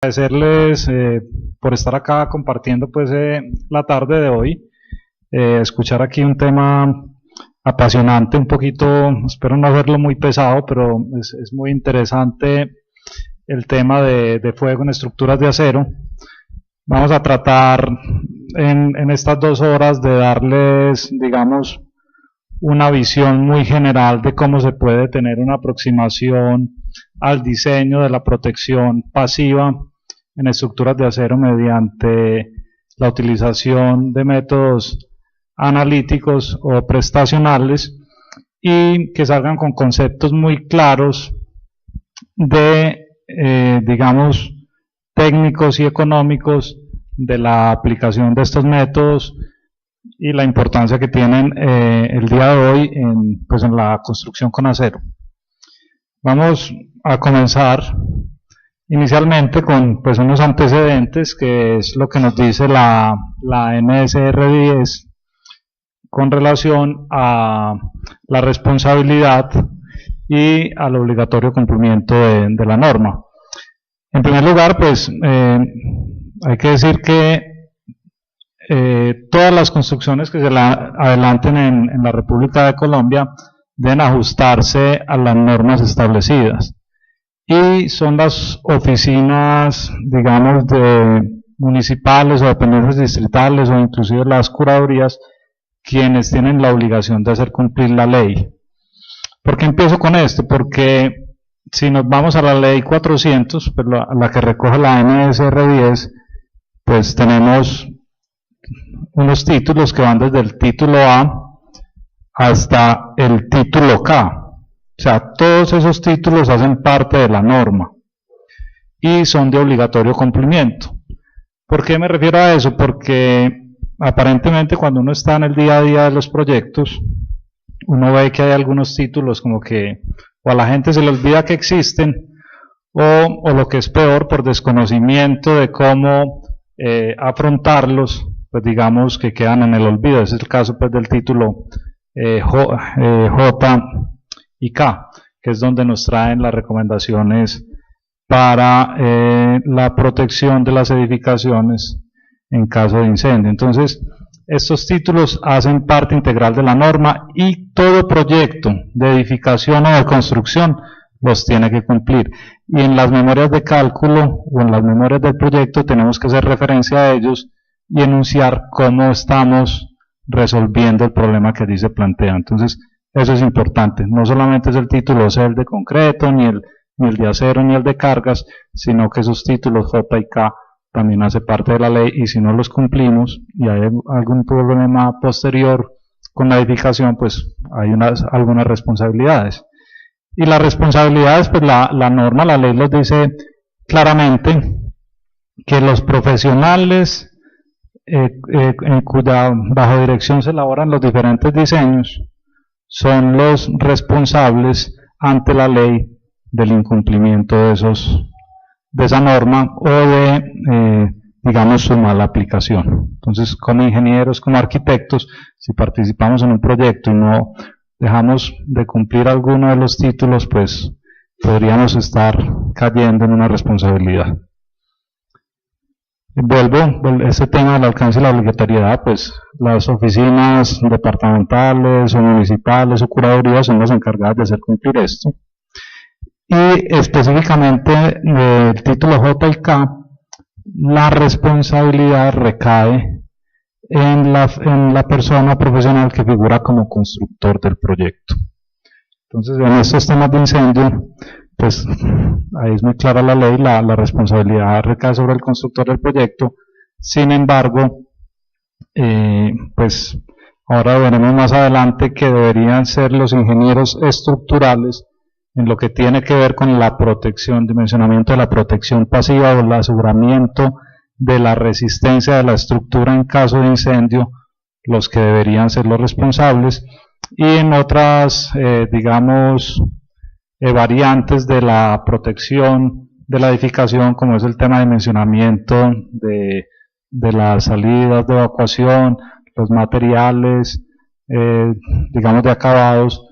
Agradecerles por estar acá compartiendo pues la tarde de hoy, escuchar aquí un tema apasionante, un poquito, espero no hacerlo muy pesado, pero es muy interesante el tema de fuego en estructuras de acero. Vamos a tratar en estas 2 horas de darles, digamos, una visión muy general de cómo se puede tener una aproximación al diseño de la protección pasiva en estructuras de acero mediante la utilización de métodos analíticos o prestacionales y que salgan con conceptos muy claros de, digamos, técnicos y económicos de la aplicación de estos métodos y la importancia que tienen el día de hoy pues en la construcción con acero. Vamos a comenzar inicialmente con pues unos antecedentes, que es lo que nos dice la NSR 10 con relación a la responsabilidad y al obligatorio cumplimiento de la norma. En primer lugar, pues hay que decir que todas las construcciones que se adelanten en la República de Colombia deben ajustarse a las normas establecidas. Y son las oficinas, digamos, municipales o dependencias distritales o inclusive las curadurías quienes tienen la obligación de hacer cumplir la ley. ¿Por qué empiezo con esto? Porque si nos vamos a la ley 400, pues la que recoge la NSR 10, pues tenemos unos títulos que van desde el título A hasta el título K. O sea, todos esos títulos hacen parte de la norma y son de obligatorio cumplimiento. ¿Por qué me refiero a eso? Porque aparentemente cuando uno está en el día a día de los proyectos, uno ve que hay algunos títulos como que o a la gente se le olvida que existen o lo que es peor, por desconocimiento de cómo afrontarlos, pues digamos que quedan en el olvido. Ese es el caso pues del título J y K, que es donde nos traen las recomendaciones para la protección de las edificaciones en caso de incendio. Entonces, estos títulos hacen parte integral de la norma y todo proyecto de edificación o de construcción los tiene que cumplir. Y en las memorias de cálculo o en las memorias del proyecto tenemos que hacer referencia a ellos y enunciar cómo estamos resolviendo el problema que allí se plantea. Entonces, eso es importante. No solamente es el título C, el de concreto, ni el de acero, ni el de cargas, sino que esos títulos J y K también hace parte de la ley, y si no los cumplimos y hay algún problema posterior con la edificación, pues hay algunas responsabilidades. Y las responsabilidades, pues la norma, la ley los dice claramente que los profesionales en cuya bajo dirección se elaboran los diferentes diseños son los responsables ante la ley del incumplimiento de esa norma o de, digamos, su mala aplicación. Entonces, como ingenieros, como arquitectos, si participamos en un proyecto y no dejamos de cumplir alguno de los títulos, pues podríamos estar cayendo en una responsabilidad. Vuelvo, este tema del alcance y la obligatoriedad, pues las oficinas departamentales o municipales o curadurías son las encargadas de hacer cumplir esto. Y específicamente del título J y K, la responsabilidad recae en la persona profesional que figura como constructor del proyecto. Entonces, en estos temas de incendio, pues ahí es muy clara la ley, la responsabilidad recae sobre el constructor del proyecto. Sin embargo, pues ahora veremos más adelante que deberían ser los ingenieros estructurales en lo que tiene que ver con la protección, dimensionamiento de la protección pasiva o el aseguramiento de la resistencia de la estructura en caso de incendio, los que deberían ser los responsables. Y en otras, digamos, variantes de la protección de la edificación, como es el tema de dimensionamiento de las salidas de evacuación, los materiales, digamos, de acabados,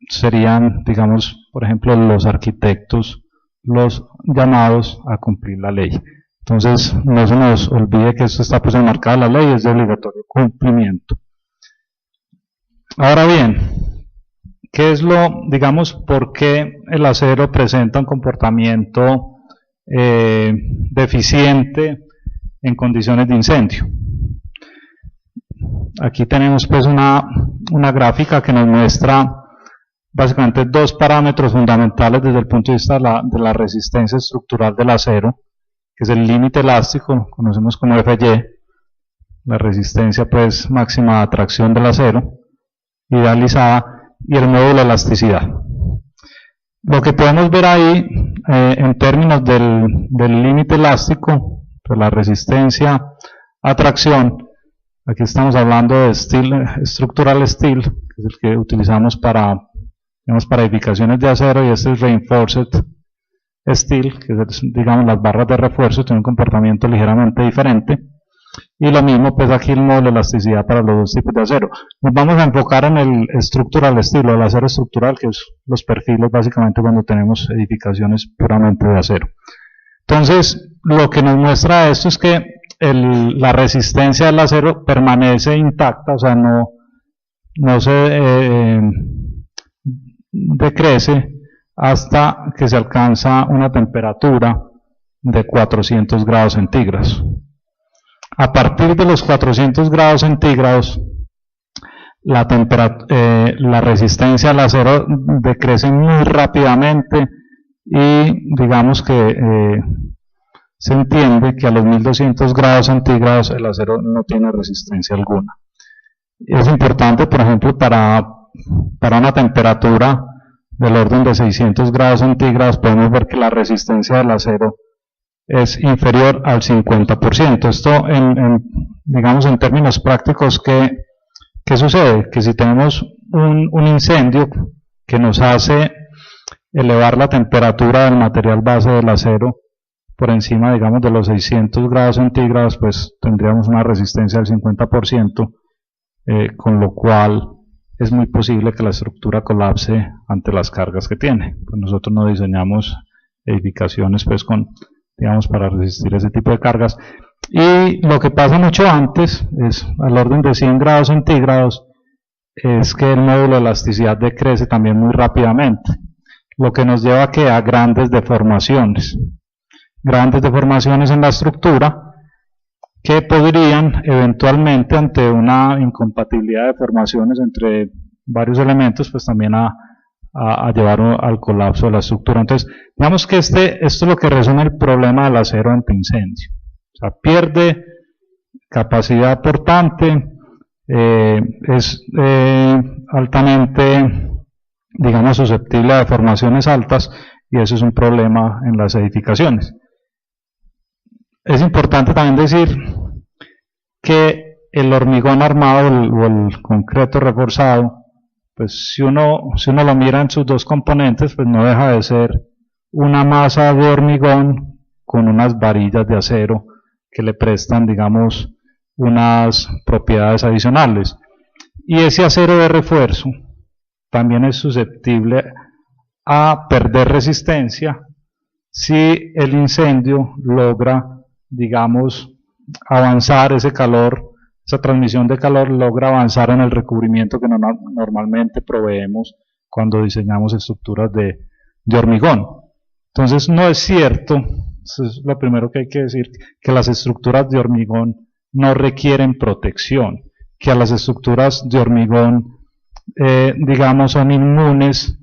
serían, digamos, por ejemplo, los arquitectos los llamados a cumplir la ley. Entonces, no se nos olvide que esto está pues enmarcado en la ley, es de obligatorio cumplimiento. Ahora bien, ¿qué es digamos, por qué el acero presenta un comportamiento deficiente en condiciones de incendio? Aquí tenemos pues una gráfica que nos muestra básicamente dos parámetros fundamentales desde el punto de vista de la resistencia estructural del acero, que es el límite elástico, conocemos como FY, la resistencia pues máxima de atracción del acero, idealizada, y el módulo de elasticidad. Lo que podemos ver ahí, en términos del límite elástico, de la resistencia a atracción, aquí estamos hablando de structural steel, que es el que utilizamos para edificaciones de acero, y este es reinforced steel, que es, digamos, las barras de refuerzo, tiene un comportamiento ligeramente diferente. Y lo mismo, pues aquí el módulo de elasticidad para los dos tipos de acero. Nos vamos a enfocar en el structural steel, o el acero estructural, que es los perfiles básicamente cuando tenemos edificaciones puramente de acero. Entonces, lo que nos muestra esto es que la resistencia del acero permanece intacta, o sea, no se decrece hasta que se alcanza una temperatura de 400 grados centígrados. A partir de los 400 grados centígrados, la resistencia al acero decrece muy rápidamente y digamos que se entiende que a los 1200 grados centígrados el acero no tiene resistencia alguna. Es importante, por ejemplo, para una temperatura del orden de 600 grados centígrados, podemos ver que la resistencia del acero es inferior al 50%. Esto, digamos, en términos prácticos, ¿qué sucede? Que si tenemos un incendio que nos hace elevar la temperatura del material base del acero por encima, digamos, de los 600 grados centígrados, pues tendríamos una resistencia del 50%, con lo cual es muy posible que la estructura colapse ante las cargas que tiene. Pues nosotros no diseñamos edificaciones pues digamos, para resistir ese tipo de cargas. Y lo que pasa mucho antes, es al orden de 100 grados centígrados, es que el módulo de elasticidad decrece también muy rápidamente, lo que nos lleva a grandes deformaciones en la estructura, que podrían eventualmente, ante una incompatibilidad de formaciones entre varios elementos, pues también a llevar al colapso de la estructura. Entonces, digamos que esto es lo que resume el problema del acero ante incendio. O sea, pierde capacidad portante, es altamente, digamos, susceptible a deformaciones altas, y eso es un problema en las edificaciones. Es importante también decir que el hormigón armado o el concreto reforzado, pues si uno lo mira en sus dos componentes, pues no deja de ser una masa de hormigón con unas varillas de acero que le prestan, digamos, unas propiedades adicionales. Y ese acero de refuerzo también es susceptible a perder resistencia si el incendio logra, digamos, avanzar ese calor, esa transmisión de calor logra avanzar en el recubrimiento que normalmente proveemos cuando diseñamos estructuras de hormigón. Entonces no es cierto, eso es lo primero que hay que decir, que las estructuras de hormigón no requieren protección, que a las estructuras de hormigón, digamos, son inmunes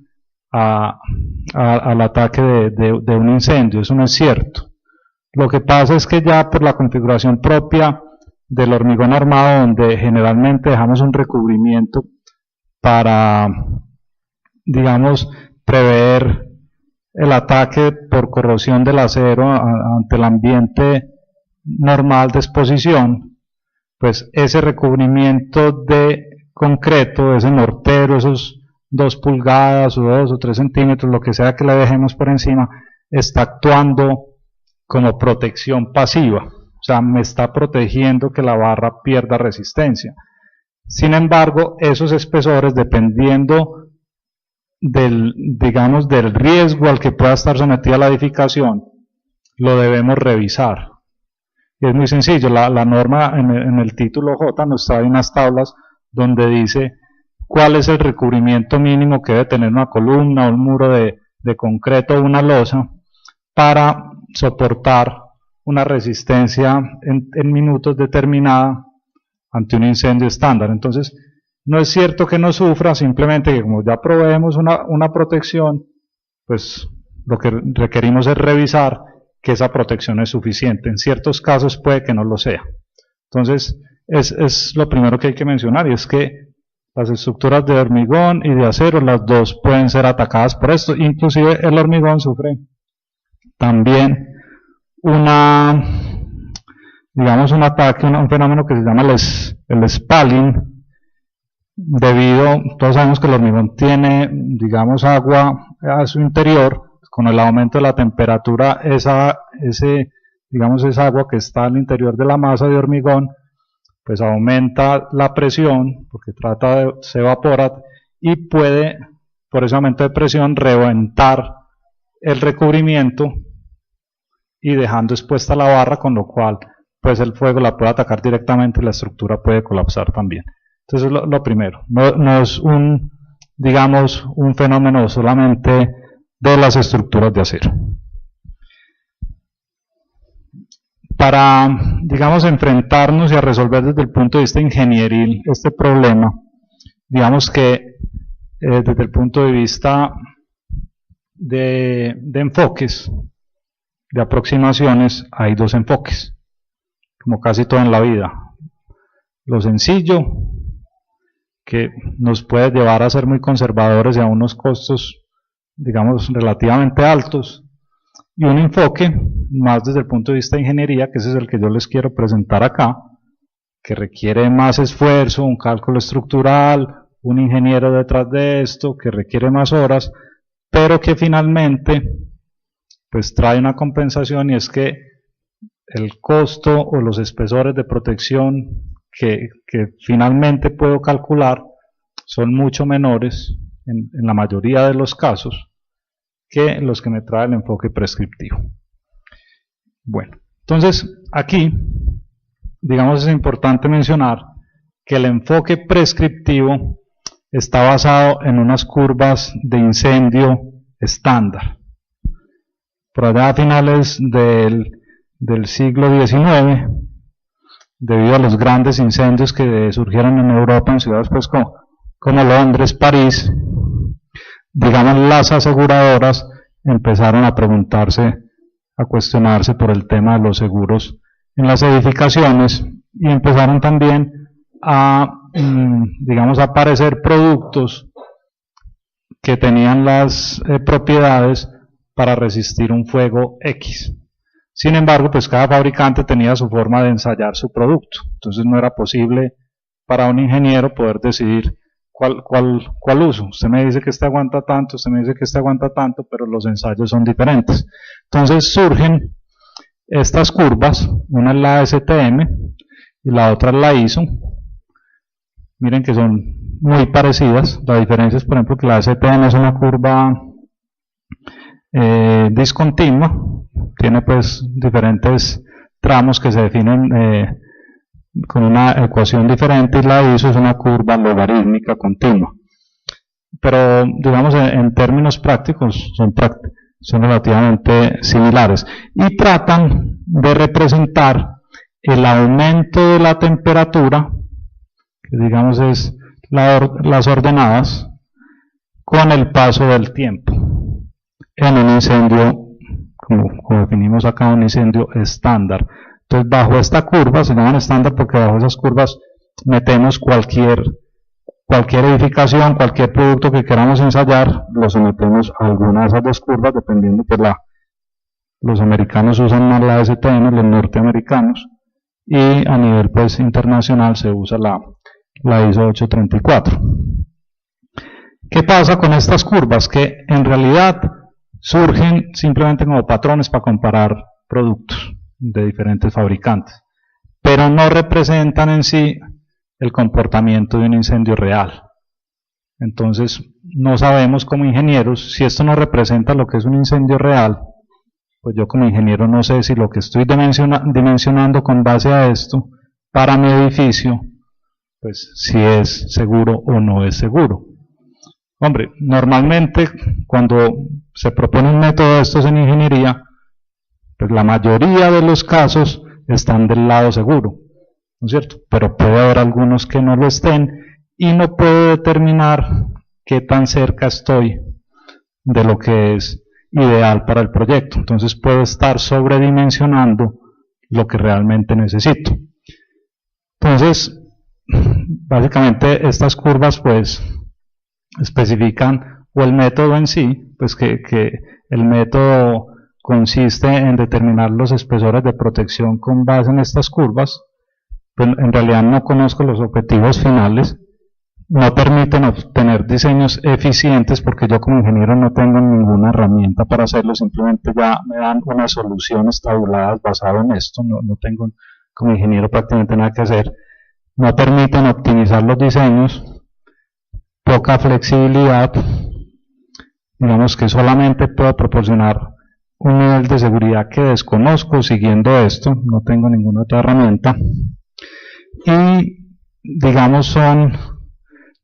al ataque de un incendio. Eso no es cierto. Lo que pasa es que ya por la configuración propia del hormigón armado, donde generalmente dejamos un recubrimiento para, digamos, prever el ataque por corrosión del acero ante el ambiente normal de exposición, pues ese recubrimiento de concreto, ese mortero, esos 2 pulgadas o 2 o 3 centímetros, lo que sea que le dejemos por encima, está actuando como protección pasiva, o sea, me está protegiendo que la barra pierda resistencia. Sin embargo, esos espesores, dependiendo digamos, del riesgo al que pueda estar sometida la edificación, lo debemos revisar. Y es muy sencillo, la norma en el título J nos trae unas tablas donde dice cuál es el recubrimiento mínimo que debe tener una columna, un muro de concreto o una losa para soportar una resistencia en minutos determinada ante un incendio estándar. Entonces, no es cierto que no sufra, simplemente que como ya proveemos una protección, pues lo que requerimos es revisar que esa protección es suficiente. En ciertos casos puede que no lo sea. Entonces, es lo primero que hay que mencionar, y es que las estructuras de hormigón y de acero, las dos pueden ser atacadas por esto. Inclusive el hormigón sufre también un ataque, un fenómeno que se llama el spalling, todos sabemos que el hormigón tiene, digamos, agua a su interior. Con el aumento de la temperatura, esa agua que está al interior de la masa de hormigón, pues aumenta la presión, porque se evapora, y puede, por ese aumento de presión, reventar el recubrimiento y dejando expuesta la barra, con lo cual pues el fuego la puede atacar directamente y la estructura puede colapsar también. Entonces lo primero, no es un fenómeno solamente de las estructuras de acero. Para, digamos, enfrentarnos y a resolver desde el punto de vista ingenieril este problema, digamos que desde el punto de vista de enfoques, de aproximaciones, hay dos enfoques, como casi todo en la vida. Lo sencillo, que nos puede llevar a ser muy conservadores y a unos costos, digamos, relativamente altos, y un enfoque más desde el punto de vista de ingeniería, que ese es el que yo les quiero presentar acá, que requiere más esfuerzo, un cálculo estructural, un ingeniero detrás de esto, que requiere más horas, pero que finalmente pues trae una compensación, y es que el costo o los espesores de protección que finalmente puedo calcular son mucho menores en la mayoría de los casos que los que me trae el enfoque prescriptivo. Bueno, entonces aquí, digamos, es importante mencionar que el enfoque prescriptivo está basado en unas curvas de incendio estándar. Por allá a finales del siglo XIX, debido a los grandes incendios que surgieron en Europa, en ciudades pues como Londres, París, digamos, las aseguradoras empezaron a preguntarse, a cuestionarse por el tema de los seguros en las edificaciones, y empezaron también a, digamos, a aparecer productos que tenían las propiedades para resistir un fuego X. Sin embargo, pues cada fabricante tenía su forma de ensayar su producto, entonces no era posible para un ingeniero poder decidir ¿cuál uso? Usted me dice que este aguanta tanto, usted me dice que este aguanta tanto, pero los ensayos son diferentes. Entonces surgen estas curvas, una es la STM y la otra es la ISO. Miren que son muy parecidas. La diferencia es, por ejemplo, que la STM es una curva discontinua, tiene pues diferentes tramos que se definen con una ecuación diferente, y la ISO es una curva logarítmica continua. Pero, digamos, en términos prácticos son relativamente similares, y tratan de representar el aumento de la temperatura, que digamos es las ordenadas, con el paso del tiempo en un incendio, como definimos acá, un incendio estándar. Entonces, bajo esta curva, se llaman estándar porque bajo esas curvas metemos cualquier edificación, cualquier producto que queramos ensayar, lo sometemos a alguna de esas dos curvas, dependiendo, pues los americanos usan más la STM, los norteamericanos, y a nivel pues internacional se usa la ISO 834. ¿Qué pasa con estas curvas? Que en realidad surgen simplemente como patrones para comparar productos de diferentes fabricantes, pero no representan en sí el comportamiento de un incendio real. Entonces, no sabemos como ingenieros, si esto no representa lo que es un incendio real, pues yo como ingeniero no sé si lo que estoy dimensionando con base a esto para mi edificio, pues si es seguro o no es seguro. Hombre, normalmente cuando se propone un método de estos en ingeniería, pues la mayoría de los casos están del lado seguro, ¿no es cierto? Pero puede haber algunos que no lo estén y no puedo determinar qué tan cerca estoy de lo que es ideal para el proyecto. Entonces puedo estar sobredimensionando lo que realmente necesito. Entonces, básicamente estas curvas pues especifican, o el método en sí, pues que el método consiste en determinar los espesores de protección con base en estas curvas. Pues en realidad no conozco los objetivos finales, no permiten obtener diseños eficientes porque yo como ingeniero no tengo ninguna herramienta para hacerlo, simplemente ya me dan unas soluciones tabuladas basadas en esto, no tengo como ingeniero prácticamente nada que hacer. No permiten optimizar los diseños, poca flexibilidad, digamos que solamente puedo proporcionar un nivel de seguridad que desconozco siguiendo esto, no tengo ninguna otra herramienta, y digamos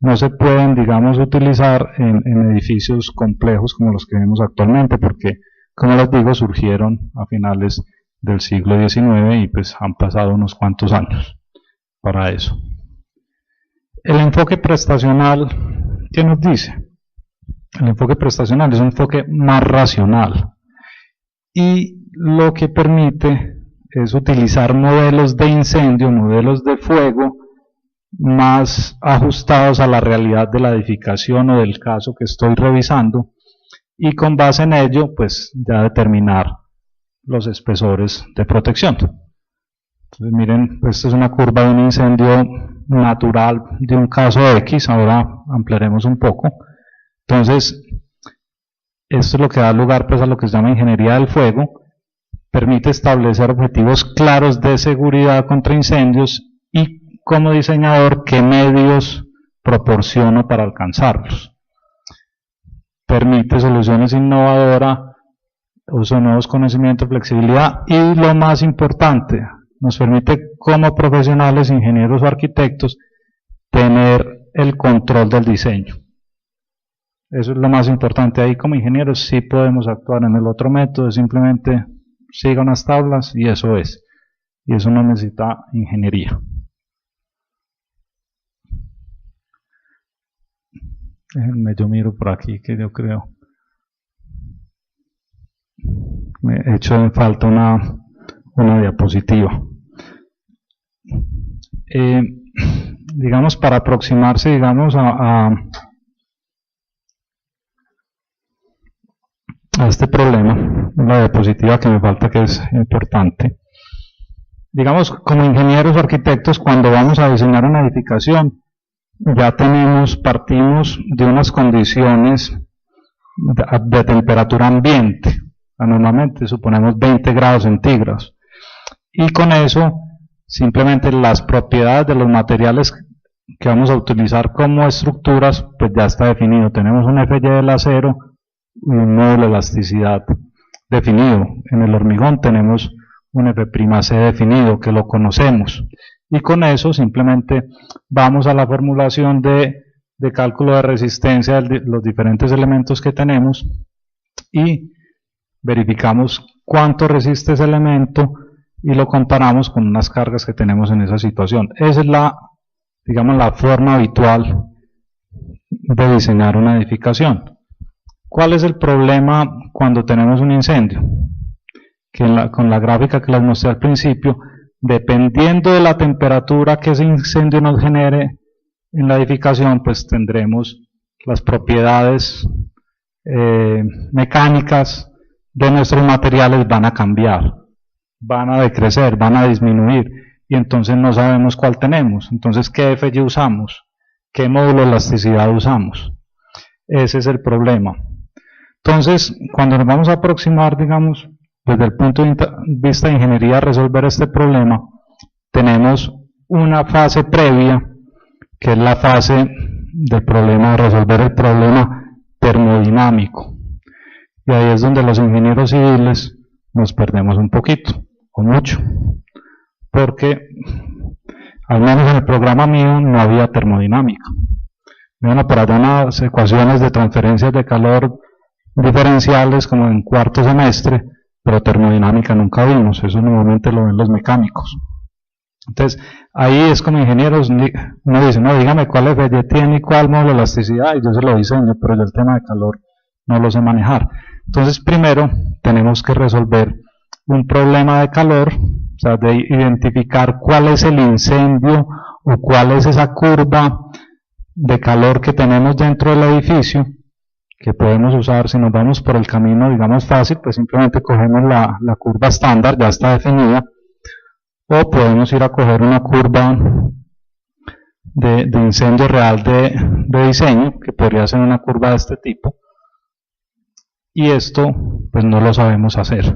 no se pueden digamos utilizar en edificios complejos como los que vemos actualmente, porque como les digo surgieron a finales del siglo XIX y pues han pasado unos cuantos años para eso. El enfoque prestacional, ¿qué nos dice? El enfoque prestacional es un enfoque más racional y lo que permite es utilizar modelos de incendio, modelos de fuego más ajustados a la realidad de la edificación o del caso que estoy revisando y con base en ello pues ya determinar los espesores de protección. Entonces miren, esta es una curva de un incendio natural de un caso X, ahora ampliaremos un poco. Entonces, esto es lo que da lugar pues a lo que se llama ingeniería del fuego, permite establecer objetivos claros de seguridad contra incendios y como diseñador qué medios proporciono para alcanzarlos. Permite soluciones innovadoras, uso de nuevos conocimientos, flexibilidad y lo más importante, nos permite como profesionales, ingenieros o arquitectos tener el control del diseño. Eso es lo más importante. Ahí como ingenieros sí podemos actuar. En el otro método simplemente siga unas tablas y eso es. Y eso no necesita ingeniería. Déjenme yo miro por aquí que yo creo me he hecho en falta una diapositiva. Digamos para aproximarse digamos a este problema, la diapositiva que me falta que es importante. Digamos como ingenieros o arquitectos cuando vamos a diseñar una edificación ya partimos de unas condiciones de temperatura ambiente, normalmente suponemos 20 grados centígrados y con eso simplemente las propiedades de los materiales que vamos a utilizar como estructuras pues ya está definido, tenemos un FY del acero y un módulo de elasticidad definido, en el hormigón tenemos un F'C definido que lo conocemos y con eso simplemente vamos a la formulación de cálculo de resistencia de los diferentes elementos que tenemos y verificamos cuánto resiste ese elemento y lo comparamos con unas cargas que tenemos en esa situación. Esa es digamos, la forma habitual de diseñar una edificación. ¿Cuál es el problema cuando tenemos un incendio? Que con la gráfica que les mostré al principio, dependiendo de la temperatura que ese incendio nos genere en la edificación, pues tendremos las propiedades mecánicas de nuestros materiales van a cambiar, van a decrecer, van a disminuir y entonces no sabemos cuál tenemos. Entonces, ¿qué FY usamos? ¿Qué módulo de elasticidad usamos? Ese es el problema. Entonces, cuando nos vamos a aproximar, digamos, desde el punto de vista de ingeniería a resolver este problema, tenemos una fase previa, que es la fase del problema, resolver el problema termodinámico. Y ahí es donde los ingenieros civiles nos perdemos un poquito, o mucho, porque al menos en el programa mío no había termodinámica. Me iban a por allá unas ecuaciones de transferencias de calor diferenciales como en cuarto semestre, pero termodinámica nunca vimos, eso normalmente lo ven los mecánicos. Entonces, ahí es como ingenieros, uno dice, no, dígame cuál FY tiene y cuál módulo de elasticidad, y yo se lo diseño, pero yo el tema de calor no lo sé manejar. Entonces, primero tenemos que resolver un problema de calor, o sea, de identificar cuál es el incendio o cuál es esa curva de calor que tenemos dentro del edificio, que podemos usar si nos vamos por el camino, digamos, fácil, pues simplemente cogemos la curva estándar, ya está definida, o podemos ir a coger una curva de incendio real de diseño, que podría ser una curva de este tipo, y esto pues no lo sabemos hacer,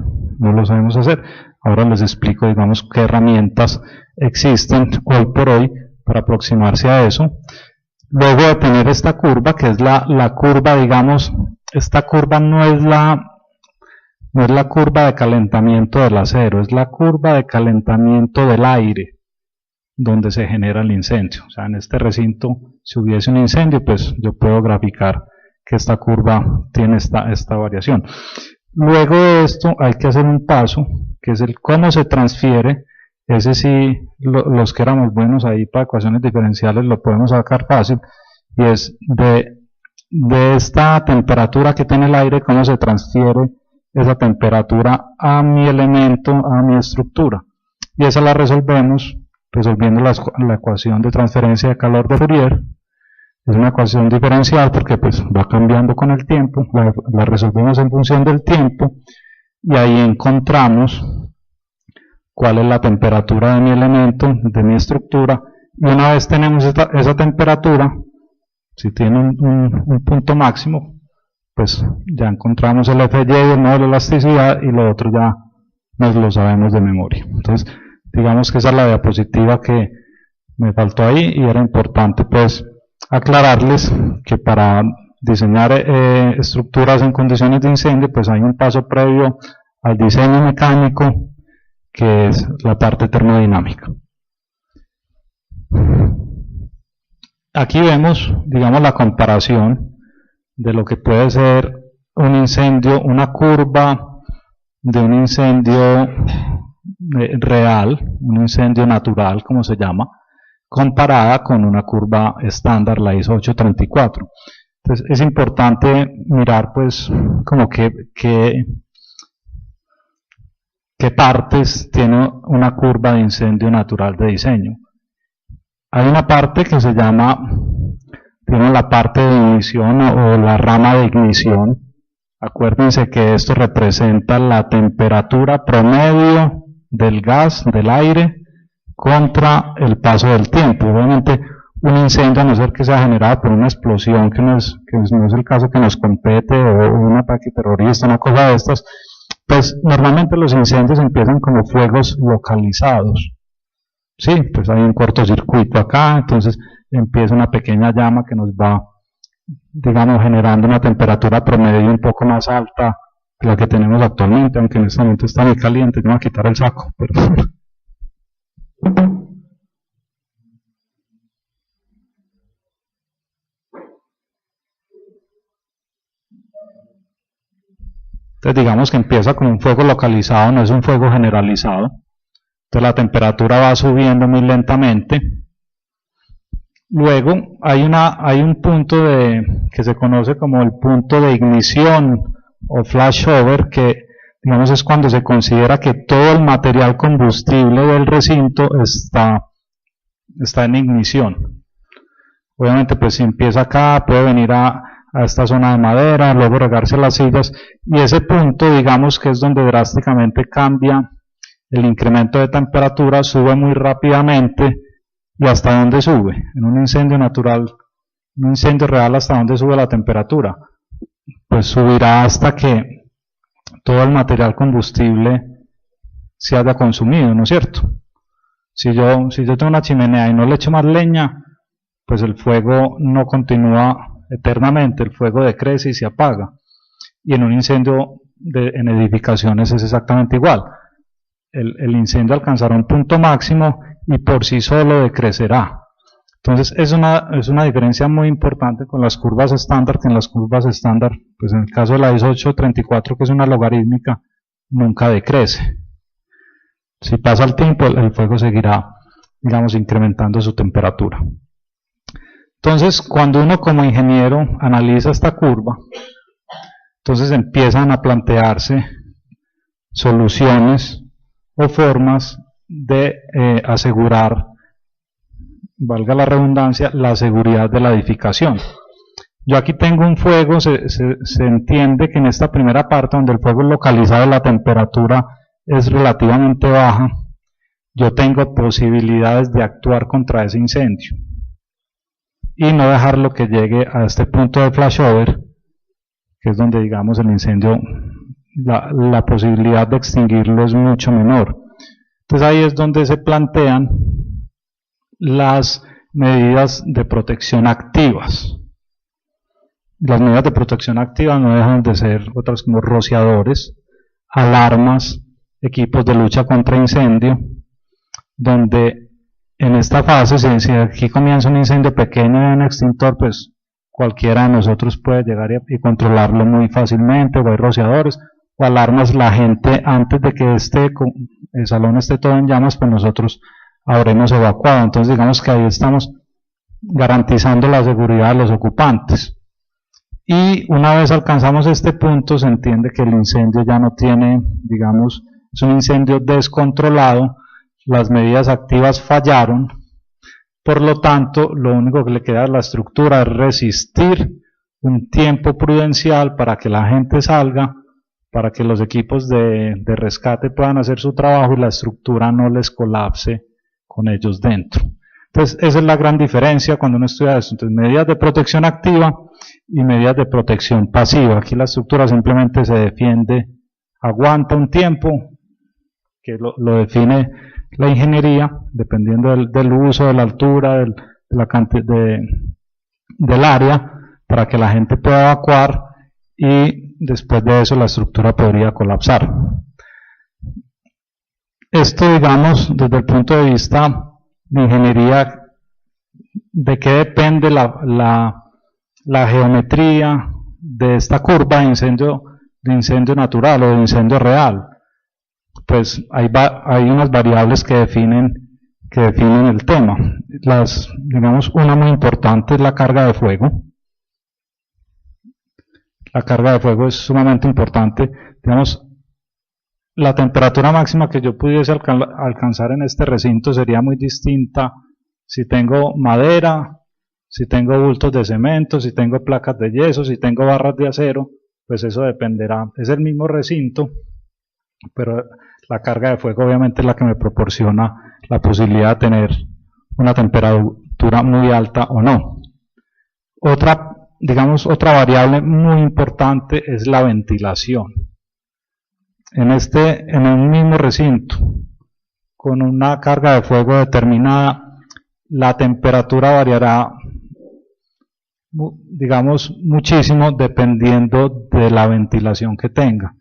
Ahora les explico, digamos, qué herramientas existen hoy por hoy para aproximarse a eso. Luego de tener esta curva, que es la curva, digamos, esta curva no es la curva de calentamiento del acero, es la curva de calentamiento del aire donde se genera el incendio. O sea, en este recinto, si hubiese un incendio, pues yo puedo graficar que esta curva tiene esta variación. Luego de esto hay que hacer un paso, que es el cómo se transfiere. Ese sí, los que éramos buenos ahí para ecuaciones diferenciales lo podemos sacar fácil, y es de esta temperatura que tiene el aire, cómo se transfiere esa temperatura a mi elemento, a mi estructura. Y esa la resolvemos resolviendo la ecuación de transferencia de calor de Fourier. Es una ecuación diferencial porque pues va cambiando con el tiempo, la resolvemos en función del tiempo, y ahí encontramos cuál es la temperatura de mi elemento, de mi estructura, y una vez tenemos esa temperatura, si tiene un punto máximo, pues ya encontramos el FY, el módulo de elasticidad, y lo otro ya nos lo sabemos de memoria. Entonces, digamos que esa es la diapositiva que me faltó ahí, y era importante pues aclararles que para diseñar estructuras en condiciones de incendio, pues hay un paso previo al diseño mecánico, que es la parte termodinámica. Aquí vemos, digamos, la comparación de lo que puede ser un incendio, una curva de un incendio real, un incendio natural, como se llama, comparada con una curva estándar, la ISO 834. Entonces, es importante mirar, pues, como qué partes tiene una curva de incendio natural de diseño. Hay una parte que se llama, tiene la parte de ignición o la rama de ignición. Acuérdense que esto representa la temperatura promedio del gas, del aire, contra el paso del tiempo. Obviamente, un incendio, a no ser que sea generado por una explosión, que no es el caso que nos compete, o un ataque terrorista, una cosa de estas, pues normalmente los incendios empiezan como fuegos localizados. Sí, pues hay un cortocircuito acá, entonces empieza una pequeña llama que nos va, digamos, generando una temperatura promedio un poco más alta que la que tenemos actualmente, aunque en este momento está muy caliente. Yo me voy a quitar el saco, pero... Entonces digamos que empieza con un fuego localizado, no es un fuego generalizado. Entonces la temperatura va subiendo muy lentamente. Luego hay un punto que se conoce como el punto de ignición o flashover, que digamos es cuando se considera que todo el material combustible del recinto está en ignición. Obviamente pues si empieza acá, puede venir a esta zona de madera, luego regarse las sillas, y ese punto, digamos que es donde drásticamente cambia el incremento de temperatura, sube muy rápidamente. ¿Y hasta dónde sube? En un incendio natural, un incendio real, ¿hasta dónde sube la temperatura? Pues subirá hasta que todo el material combustible se haya consumido, ¿no es cierto? Si yo tengo una chimenea y no le echo más leña, pues el fuego no continúa eternamente, el fuego decrece y se apaga. Y en un incendio en edificaciones es exactamente igual. El incendio alcanzará un punto máximo y por sí solo decrecerá. Entonces es una diferencia muy importante con las curvas estándar, que en las curvas estándar, pues en el caso de la ISO 834, que es una logarítmica, nunca decrece. Si pasa el tiempo, el fuego seguirá, digamos, incrementando su temperatura. Entonces, cuando uno como ingeniero analiza esta curva, entonces empiezan a plantearse soluciones o formas de asegurar, valga la redundancia, la seguridad de la edificación. Yo aquí tengo un fuego, se entiende que en esta primera parte donde el fuego es localizado, la temperatura es relativamente baja, yo tengo posibilidades de actuar contra ese incendio y no dejarlo que llegue a este punto de flashover, que es donde, digamos, el incendio, la posibilidad de extinguirlo es mucho menor. Entonces ahí es donde se plantean las medidas de protección activas. Las medidas de protección activas no dejan de ser otras como rociadores, alarmas, equipos de lucha contra incendio, donde en esta fase, si aquí comienza un incendio pequeño en un extintor, pues cualquiera de nosotros puede llegar y controlarlo muy fácilmente, o hay rociadores, o alarmas, la gente antes de que el salón esté todo en llamas, pues nosotros habremos evacuado. Entonces digamos que ahí estamos garantizando la seguridad de los ocupantes. Y una vez alcanzamos este punto, se entiende que el incendio ya no tiene, digamos, es un incendio descontrolado, las medidas activas fallaron, por lo tanto, lo único que le queda a la estructura es resistir un tiempo prudencial para que la gente salga, para que los equipos de rescate puedan hacer su trabajo y la estructura no les colapse con ellos dentro. Entonces, esa es la gran diferencia cuando uno estudia esto. Entonces, medidas de protección activa y medidas de protección pasiva. Aquí la estructura simplemente se defiende, aguanta un tiempo, que lo define la ingeniería, dependiendo del uso, de la altura, de la cantidad del área, para que la gente pueda evacuar, y después de eso la estructura podría colapsar. Esto, digamos, desde el punto de vista de ingeniería, de qué depende la geometría de esta curva de incendio natural o de incendio real. Pues hay unas variables que definen el tema. Digamos, una muy importante es la carga de fuego. La carga de fuego es sumamente importante. Digamos, la temperatura máxima que yo pudiese alcanzar en este recinto sería muy distinta si tengo madera, si tengo bultos de cemento, si tengo placas de yeso, si tengo barras de acero, pues eso dependerá. Es el mismo recinto, pero la carga de fuego obviamente es la que me proporciona la posibilidad de tener una temperatura muy alta o no. Otra variable muy importante es la ventilación. En un mismo recinto, con una carga de fuego determinada, la temperatura variará, digamos, muchísimo dependiendo de la ventilación que tenga.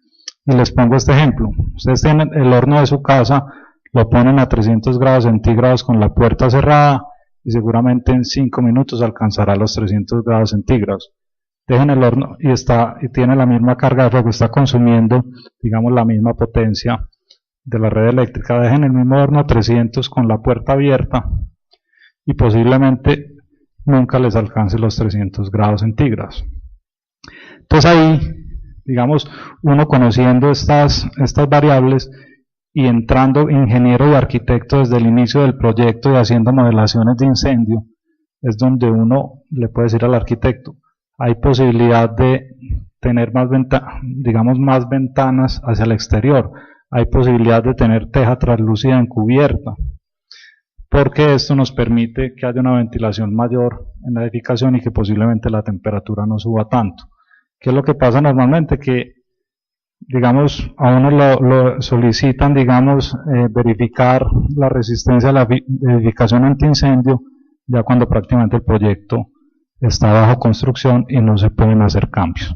Y les pongo este ejemplo. Ustedes tienen el horno de su casa, lo ponen a 300 grados centígrados con la puerta cerrada y seguramente en 5 minutos alcanzará los 300 grados centígrados. Dejen el horno y tiene la misma carga de fuego, está consumiendo, digamos, la misma potencia de la red eléctrica. Dejen el mismo horno a 300 con la puerta abierta y posiblemente nunca les alcance los 300 grados centígrados. Entonces ahí, digamos, uno conociendo estas variables y entrando ingeniero y arquitecto desde el inicio del proyecto y haciendo modelaciones de incendio, es donde uno le puede decir al arquitecto, hay posibilidad de tener más ventanas hacia el exterior, hay posibilidad de tener teja translúcida encubierta, porque esto nos permite que haya una ventilación mayor en la edificación y que posiblemente la temperatura no suba tanto. ¿Qué es lo que pasa normalmente? Que, digamos, a uno lo solicitan, digamos, verificar la resistencia a la edificación antiincendio, ya cuando prácticamente el proyecto está bajo construcción y no se pueden hacer cambios.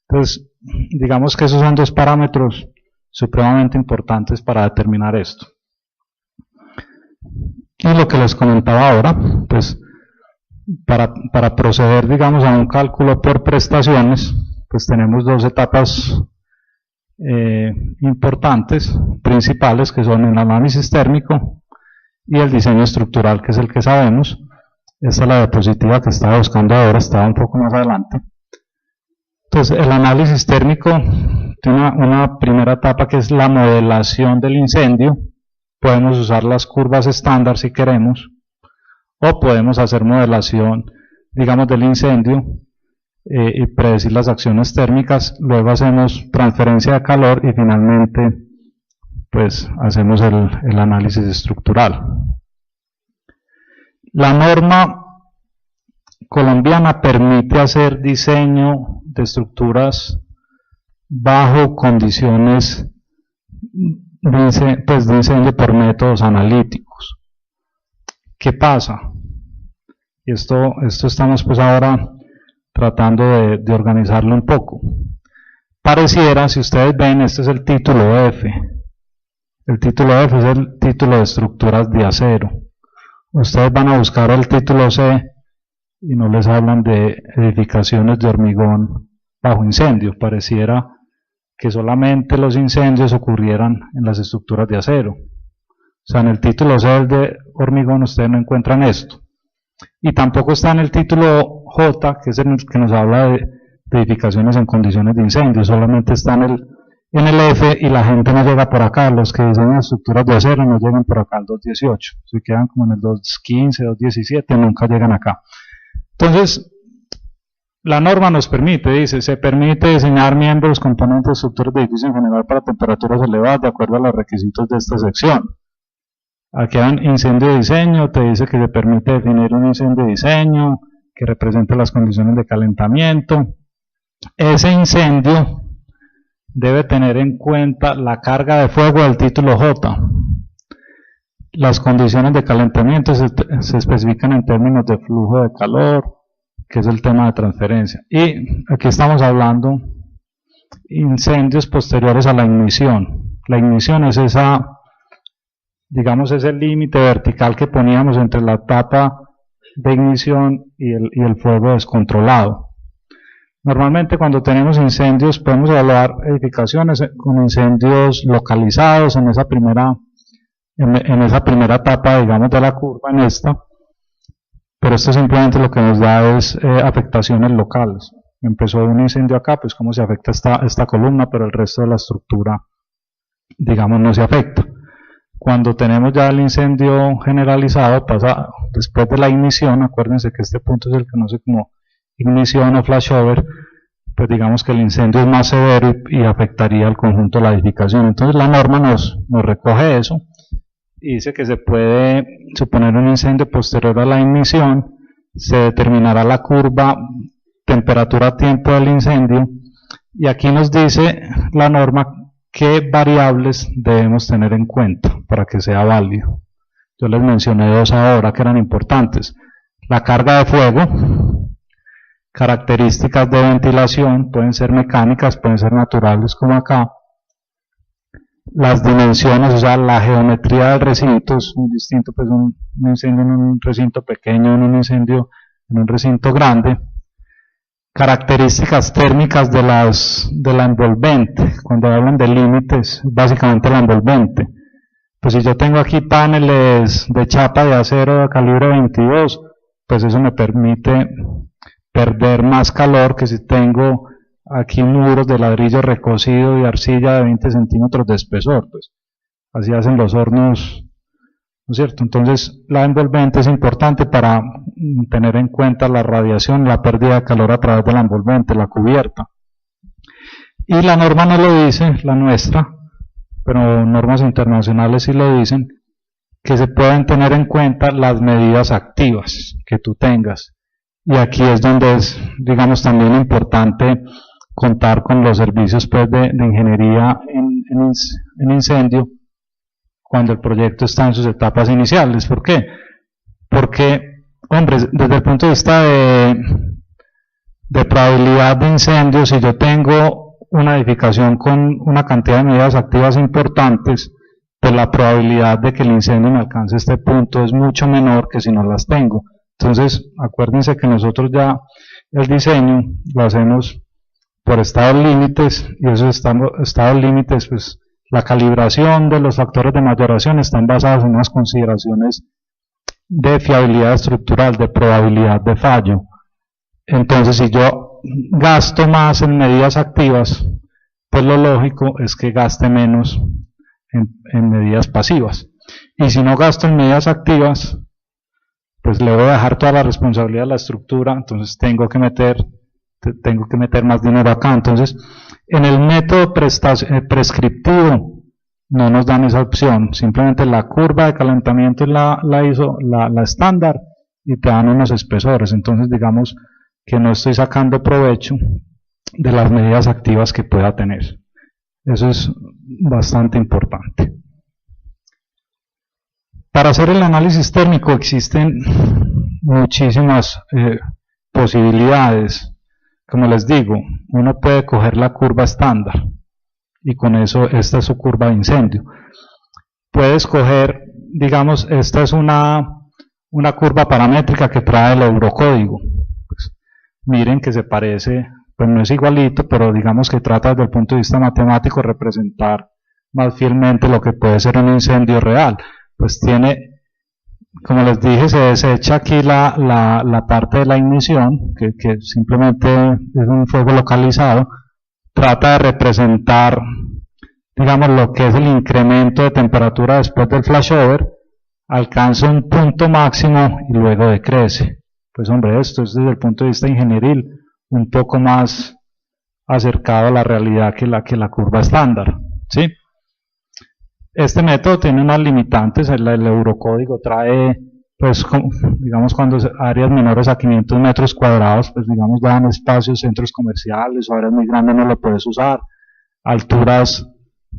Entonces, digamos que esos son dos parámetros supremamente importantes para determinar esto. Y lo que les comentaba ahora, pues para proceder, digamos, a un cálculo por prestaciones, pues tenemos dos etapas importantes, principales, que son el análisis térmico y el diseño estructural, que es el que sabemos. Esta es la diapositiva que estaba buscando ahora, estaba un poco más adelante. Entonces, el análisis térmico tiene una primera etapa que es la modelación del incendio. Podemos usar las curvas estándar si queremos, o podemos hacer modelación, digamos, del incendio y predecir las acciones térmicas. Luego hacemos transferencia de calor y finalmente pues hacemos el análisis estructural. La norma colombiana permite hacer diseño de estructuras bajo condiciones de incendio por métodos analíticos. ¿Qué pasa? Y esto estamos pues ahora tratando de organizarlo un poco. Pareciera, si ustedes ven, este es el título F. El título F es el título de estructuras de acero. Ustedes van a buscar el título C y no les hablan de edificaciones de hormigón bajo incendio. Pareciera que solamente los incendios ocurrieran en las estructuras de acero. O sea, en el título C de hormigón ustedes no encuentran esto. Y tampoco está en el título J, que es el que nos habla de edificaciones en condiciones de incendio. Solamente está en el F y la gente no llega por acá. Los que diseñan estructuras de acero no llegan por acá al 218. Se quedan como en el 215, 217, nunca llegan acá. Entonces, la norma nos permite, dice, se permite diseñar miembros, componentes, estructuras de edificio en general para temperaturas elevadas de acuerdo a los requisitos de esta sección. Aquí hay un incendio de diseño, te dice que se permite definir un incendio de diseño que represente las condiciones de calentamiento. Ese incendio debe tener en cuenta la carga de fuego del título J. Las condiciones de calentamiento se especifican en términos de flujo de calor, que es el tema de transferencia. Y aquí estamos hablando incendios posteriores a la ignición. La ignición es esa, digamos, es el límite vertical que poníamos entre la etapa de ignición y el fuego descontrolado. Normalmente cuando tenemos incendios podemos evaluar edificaciones con incendios localizados en esa primera etapa, digamos, de la curva, en esta. Pero esto simplemente lo que nos da es afectaciones locales. Empezó un incendio acá, pues cómo se afecta esta columna, pero el resto de la estructura, digamos, no se afecta. Cuando tenemos ya el incendio generalizado, pasa después de la ignición. Acuérdense que este punto es el que conoce como ignición o flashover, pues digamos que el incendio es más severo y afectaría al conjunto de la edificación. Entonces la norma nos recoge eso y dice que se puede suponer un incendio posterior a la ignición, se determinará la curva temperatura-tiempo del incendio, y aquí nos dice la norma qué variables debemos tener en cuenta para que sea válido. Yo les mencioné dos ahora que eran importantes: la carga de fuego, características de ventilación, pueden ser mecánicas, pueden ser naturales como acá, las dimensiones, o sea, la geometría del recinto. Es muy distinto pues un incendio en un recinto pequeño, en un incendio en un recinto grande. Características térmicas de la envolvente. Cuando hablan de límites, básicamente la envolvente. Pues si yo tengo aquí paneles de chapa de acero de calibre 22, pues eso me permite perder más calor que si tengo aquí muros de ladrillo recocido y arcilla de 20 centímetros de espesor. Pues así hacen los hornos, ¿no es cierto? Entonces la envolvente es importante para tener en cuenta la radiación, la pérdida de calor a través de la envolvente, la cubierta. Y la norma no lo dice, la nuestra, pero normas internacionales sí lo dicen, que se pueden tener en cuenta las medidas activas que tú tengas. Y aquí es donde es, digamos, también importante contar con los servicios pues, de ingeniería en incendio cuando el proyecto está en sus etapas iniciales. ¿Por qué? Porque Hombre, desde el punto de vista de probabilidad de incendio, si yo tengo una edificación con una cantidad de medidas activas importantes, pues la probabilidad de que el incendio me alcance este punto es mucho menor que si no las tengo. Entonces, acuérdense que nosotros ya el diseño lo hacemos por estados límites, y esos estados límites, pues la calibración de los factores de mayoración están basados en unas consideraciones de fiabilidad estructural, de probabilidad de fallo. Entonces, si yo gasto más en medidas activas, pues lo lógico es que gaste menos en medidas pasivas. Y si no gasto en medidas activas, pues le voy a dejar toda la responsabilidad de la estructura, entonces tengo que meter más dinero acá. Entonces, en el método prescriptivo no nos dan esa opción, simplemente la curva de calentamiento la hizo la estándar y te dan unos espesores. Entonces, digamos que no estoy sacando provecho de las medidas activas que pueda tener. Eso es bastante importante. Para hacer el análisis térmico existen muchísimas posibilidades. Como les digo, uno puede coger la curva estándar y con eso esta es su curva de incendio. Puedes coger, digamos, esta es una curva paramétrica que trae el eurocódigo. Pues, miren que se parece, pues no es igualito, pero digamos que trata desde el punto de vista matemático representar más fielmente lo que puede ser un incendio real. Pues tiene, como les dije, se desecha aquí la parte de la ignición, que simplemente es un fuego localizado. Trata de representar, digamos, lo que es el incremento de temperatura después del flashover, alcanza un punto máximo y luego decrece. Pues hombre, esto es desde el punto de vista ingenieril un poco más acercado a la realidad que la curva estándar, ¿sí? Este método tiene unas limitantes, el eurocódigo trae, pues, digamos, cuando áreas menores a 500 metros cuadrados, pues, digamos, dan espacios, centros comerciales o áreas muy grandes no lo puedes usar, alturas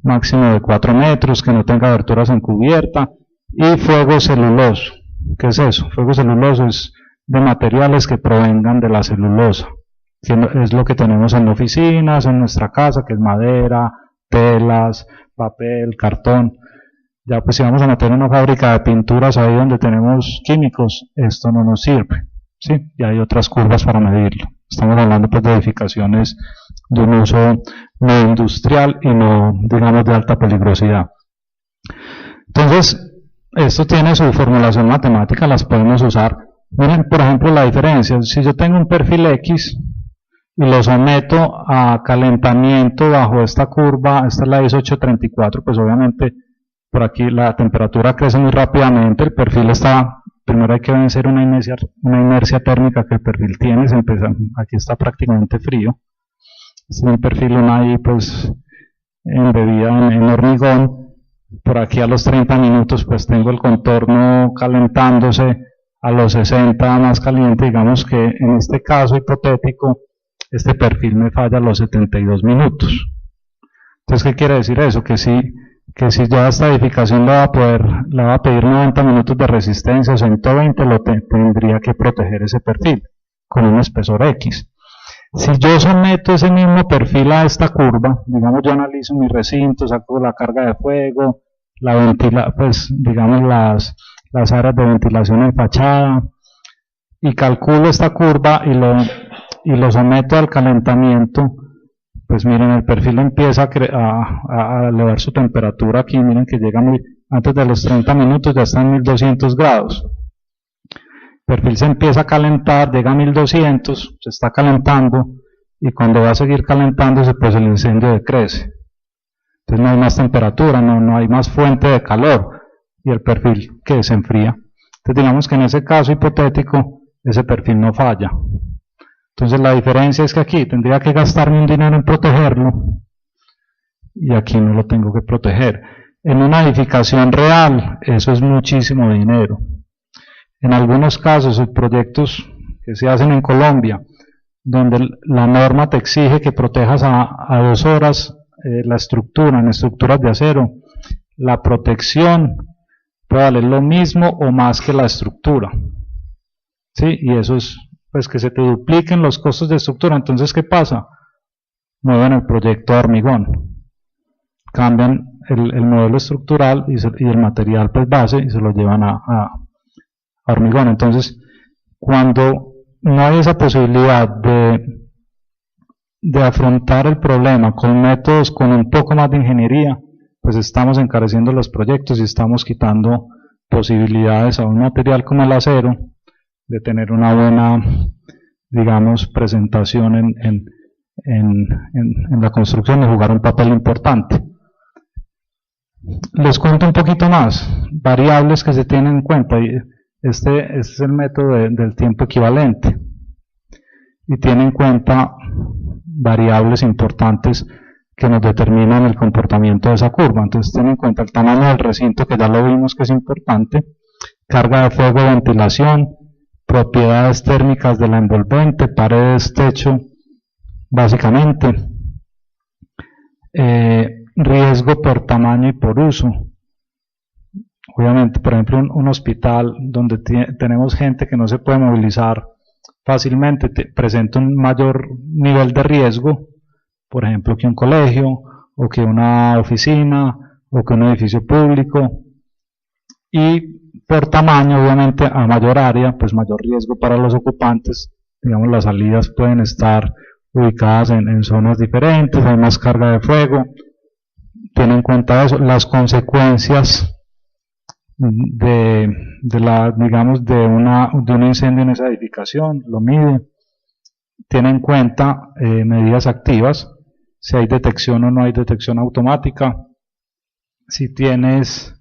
máximo de 4 metros, que no tenga aberturas en cubierta, y fuego celuloso. ¿Qué es eso? Fuego celuloso es de materiales que provengan de la celulosa, que es lo que tenemos en oficinas, en nuestra casa, que es madera, telas, papel, cartón. Ya pues si vamos a meter una fábrica de pinturas ahí donde tenemos químicos, esto no nos sirve, ¿sí? Y hay otras curvas para medirlo. Estamos hablando pues de edificaciones de un uso no industrial y no, digamos, de alta peligrosidad. Entonces, esto tiene su formulación matemática, las podemos usar. Miren, por ejemplo, la diferencia. Si yo tengo un perfil X y lo someto a calentamiento bajo esta curva, esta es la ISO 834, pues obviamente por aquí la temperatura crece muy rápidamente, el perfil está, primero hay que vencer una inercia térmica que el perfil tiene, aquí está prácticamente frío, este es un perfil ahí pues embebida en hormigón, por aquí a los 30 minutos pues tengo el contorno calentándose, a los 60 más caliente, digamos que en este caso hipotético este perfil me falla a los 72 minutos. Entonces, ¿qué quiere decir eso? Que si yo a esta edificación le va a pedir 90 minutos de resistencia, 120 tendría que proteger ese perfil con un espesor X. Si yo someto ese mismo perfil a esta curva, digamos yo analizo mi recinto, saco la carga de fuego, pues digamos las áreas de ventilación en fachada, y calculo esta curva y lo someto al calentamiento, pues miren, el perfil empieza a elevar su temperatura aquí, miren que llega antes de los 30 minutos ya está en 1200 grados. El perfil se empieza a calentar, llega a 1200, se está calentando, y cuando va a seguir calentándose, pues el incendio decrece. Entonces no hay más temperatura, no hay más fuente de calor, y el perfil que se enfría. Entonces digamos que en ese caso hipotético, ese perfil no falla. Entonces la diferencia es que aquí tendría que gastarme un dinero en protegerlo y aquí no lo tengo que proteger. En una edificación real eso es muchísimo dinero. En algunos casos, proyectos que se hacen en Colombia, donde la norma te exige que protejas a 2 horas la estructura, en estructuras de acero, la protección puede valer lo mismo o más que la estructura. ¿sí? Y eso es, pues, que se te dupliquen los costos de estructura. Entonces, ¿qué pasa? Mueven el proyecto a hormigón, cambian el modelo estructural y el material, pues, base, y se lo llevan a hormigón. Entonces, cuando no hay esa posibilidad de afrontar el problema con métodos con un poco más de ingeniería, pues estamos encareciendo los proyectos y estamos quitando posibilidades a un material como el acero de tener una buena, digamos, presentación en la construcción, de jugar un papel importante. Les cuento un poquito más, variables que se tienen en cuenta. Este es el método del tiempo equivalente y tiene en cuenta variables importantes que nos determinan el comportamiento de esa curva. Entonces tiene en cuenta el tamaño del recinto, que ya lo vimos que es importante, carga de fuego, ventilación, propiedades térmicas de la envolvente, paredes, techo, básicamente, riesgo por tamaño y por uso. Obviamente, por ejemplo, un hospital donde tenemos gente que no se puede movilizar fácilmente, presenta un mayor nivel de riesgo, por ejemplo, que un colegio, o que una oficina, o que un edificio público. Y por tamaño, obviamente, a mayor área, pues mayor riesgo para los ocupantes. Digamos, las salidas pueden estar ubicadas en zonas diferentes, hay más carga de fuego. Tiene en cuenta eso, las consecuencias digamos, de un incendio en esa edificación, lo mide. Tiene en cuenta medidas activas, si hay detección o no hay detección automática, si tienes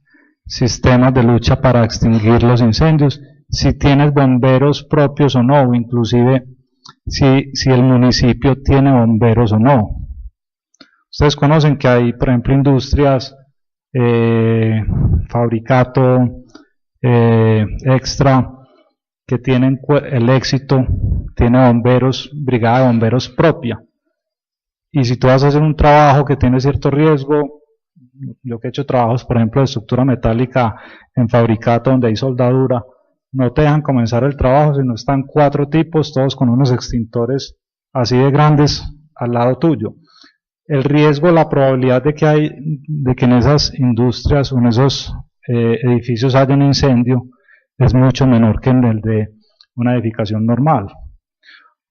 sistemas de lucha para extinguir los incendios, si tienes bomberos propios o no, o inclusive si el municipio tiene bomberos o no. Ustedes conocen que hay, por ejemplo, industrias, Fabricato, Extra, que tienen el Éxito, tiene bomberos, brigada de bomberos propia. Y si tú vas a hacer un trabajo que tiene cierto riesgo, yo que he hecho trabajos, por ejemplo, de estructura metálica en Fabricato, donde hay soldadura, no te dejan comenzar el trabajo, sino están 4 tipos, todos con unos extintores así de grandes al lado tuyo. El riesgo, la probabilidad de que en esas industrias o en esos edificios haya un incendio es mucho menor que en el de una edificación normal.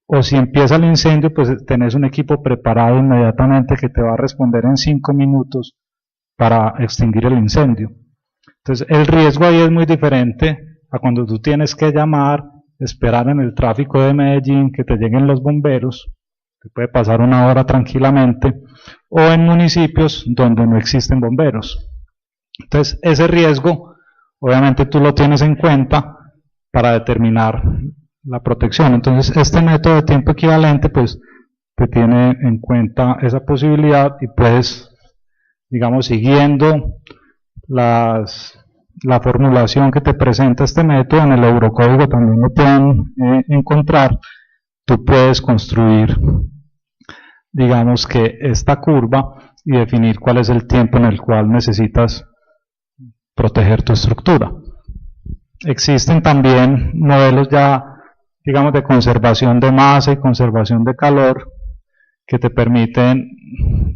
O si empieza el incendio, pues tenés un equipo preparado inmediatamente que te va a responder en 5 minutos para extinguir el incendio. Entonces el riesgo ahí es muy diferente a cuando tú tienes que llamar, esperar en el tráfico de Medellín que te lleguen los bomberos, que puede pasar 1 hora tranquilamente, o en municipios donde no existen bomberos. Entonces ese riesgo obviamente tú lo tienes en cuenta para determinar la protección. Entonces este método de tiempo equivalente pues te tiene en cuenta esa posibilidad y puedes, digamos, siguiendo la formulación que te presenta este método, en el Eurocódigo también lo pueden encontrar, tú puedes construir, digamos, que esta curva y definir cuál es el tiempo en el cual necesitas proteger tu estructura. Existen también modelos ya, digamos, de conservación de masa y conservación de calor que te permiten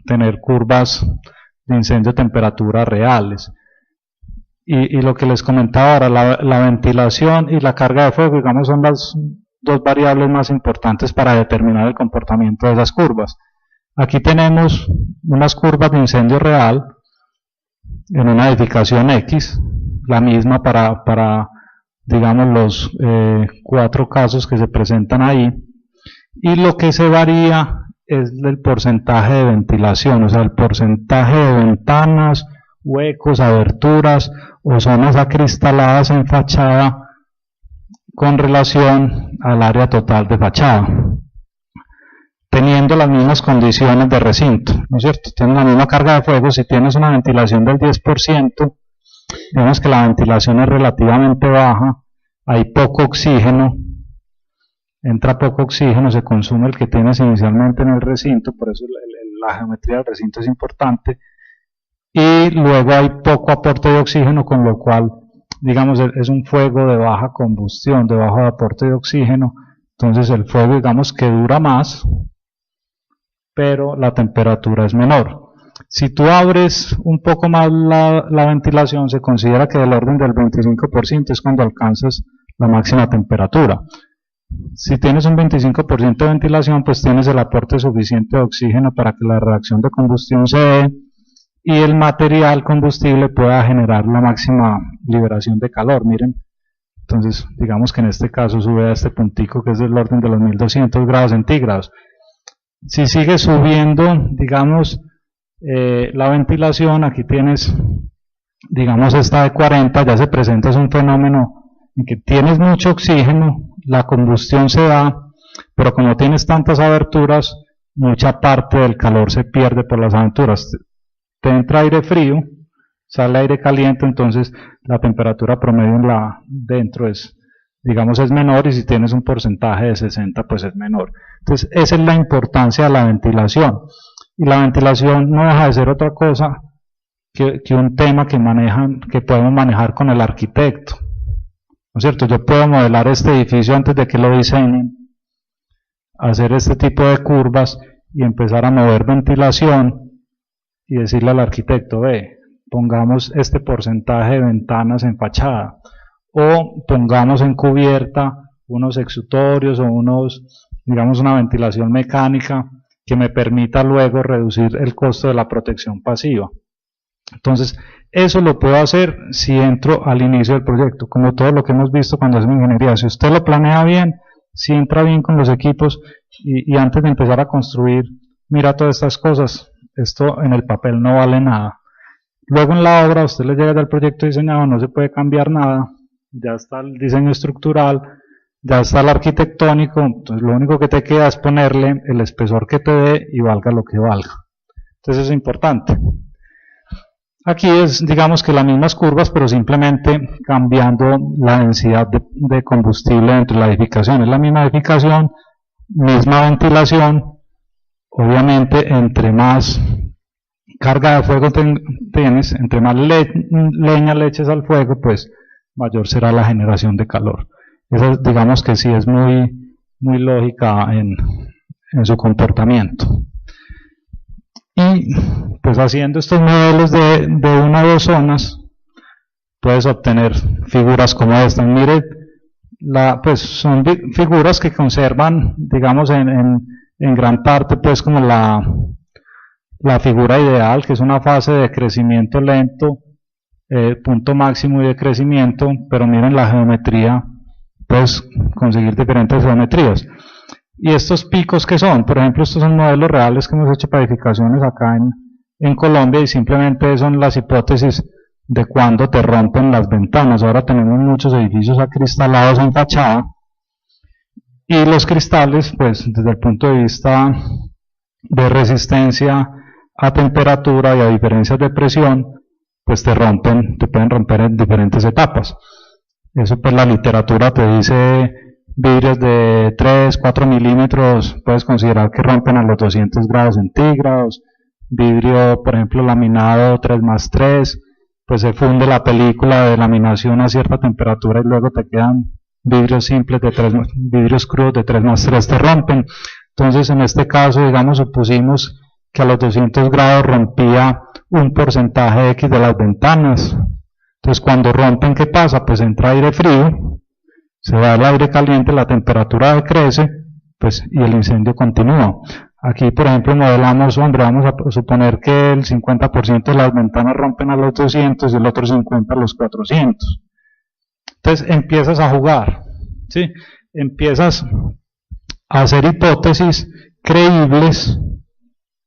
tener curvas de incendio temperatura reales. Y lo que les comentaba ahora, la ventilación y la carga de fuego, digamos, son las 2 variables más importantes para determinar el comportamiento de esas curvas. Aquí tenemos unas curvas de incendio real en una edificación X, la misma para digamos, los 4 casos que se presentan ahí, y lo que se varía es el porcentaje de ventilación, o sea, el porcentaje de ventanas, huecos, aberturas o zonas acristaladas en fachada con relación al área total de fachada, teniendo las mismas condiciones de recinto, ¿no es cierto? Tienen la misma carga de fuego. Si tienes una ventilación del 10%, digamos que la ventilación es relativamente baja, hay poco oxígeno, entra poco oxígeno, se consume el que tienes inicialmente en el recinto, por eso la geometría del recinto es importante, y luego hay poco aporte de oxígeno, con lo cual digamos, es un fuego de baja combustión, de bajo aporte de oxígeno, entonces el fuego, digamos, que dura más, pero la temperatura es menor. Si tú abres un poco más la ventilación, se considera que del orden del 25% es cuando alcanzas la máxima temperatura. Si tienes un 25% de ventilación, pues tienes el aporte suficiente de oxígeno para que la reacción de combustión se dé y el material combustible pueda generar la máxima liberación de calor. Miren, entonces digamos que en este caso sube a este puntico que es del orden de los 1200 grados centígrados. Si sigue subiendo, digamos, la ventilación, aquí tienes, digamos, esta de 40, ya se presenta un fenómeno en que tienes mucho oxígeno, la combustión se da, pero como tienes tantas aberturas, mucha parte del calor se pierde por las aberturas. Te entra aire frío, sale aire caliente, entonces la temperatura promedio dentro es, digamos, es menor, y si tienes un porcentaje de 60, pues es menor. Entonces, esa es la importancia de la ventilación. Y la ventilación no deja de ser otra cosa que un tema que podemos manejar con el arquitecto. ¿No es cierto? Yo puedo modelar este edificio antes de que lo diseñen, hacer este tipo de curvas y empezar a mover ventilación y decirle al arquitecto, ve, pongamos este porcentaje de ventanas en fachada, o pongamos en cubierta unos exutorios o digamos, una ventilación mecánica que me permita luego reducir el costo de la protección pasiva. Entonces, eso lo puedo hacer si entro al inicio del proyecto, como todo lo que hemos visto cuando hacemos ingeniería. Si usted lo planea bien, si entra bien con los equipos y antes de empezar a construir, mira todas estas cosas, esto en el papel no vale nada. Luego en la obra, a usted le llega del proyecto diseñado, no se puede cambiar nada, ya está el diseño estructural, ya está el arquitectónico, entonces lo único que te queda es ponerle el espesor que te dé y valga lo que valga. Entonces eso es importante. Aquí es, digamos, que las mismas curvas, pero simplemente cambiando la densidad de combustible dentro de la edificación. Es la misma edificación, misma ventilación. Obviamente, entre más carga de fuego tienes, entre más leña le eches al fuego, pues mayor será la generación de calor. Esa, digamos que sí es muy lógica en su comportamiento. Y pues haciendo estos modelos de una o dos zonas, puedes obtener figuras como esta. Mire, pues son figuras que conservan, digamos, en gran parte, pues como la figura ideal, que es una fase de crecimiento lento, punto máximo y de crecimiento, pero miren la geometría, puedes conseguir diferentes geometrías. Y estos picos que son, por ejemplo, estos son modelos reales que hemos hecho para edificaciones acá en Colombia, y simplemente son las hipótesis de cuando te rompen las ventanas. Ahora tenemos muchos edificios acristalados en fachada, y los cristales, pues desde el punto de vista de resistencia a temperatura y a diferencias de presión, pues te pueden romper en diferentes etapas. Eso pues la literatura te dice vidrios de 3, 4 milímetros, puedes considerar que rompen a los 200 grados centígrados. Vidrio, por ejemplo, laminado 3+3, pues se funde la película de laminación a cierta temperatura y luego te quedan vidrios simples vidrios crudos de 3+3 te rompen. Entonces, en este caso, digamos, supusimos que a los 200 grados rompía un porcentaje X de las ventanas. Entonces, cuando rompen, ¿qué pasa? Pues entra aire frío, se va el aire caliente, la temperatura decrece, pues, y el incendio continúa. Aquí, por ejemplo, modelamos, vamos a suponer que el 50% de las ventanas rompen a los 200 y el otro 50% a los 400. Entonces, empiezas a jugar, ¿sí? Empiezas a hacer hipótesis creíbles,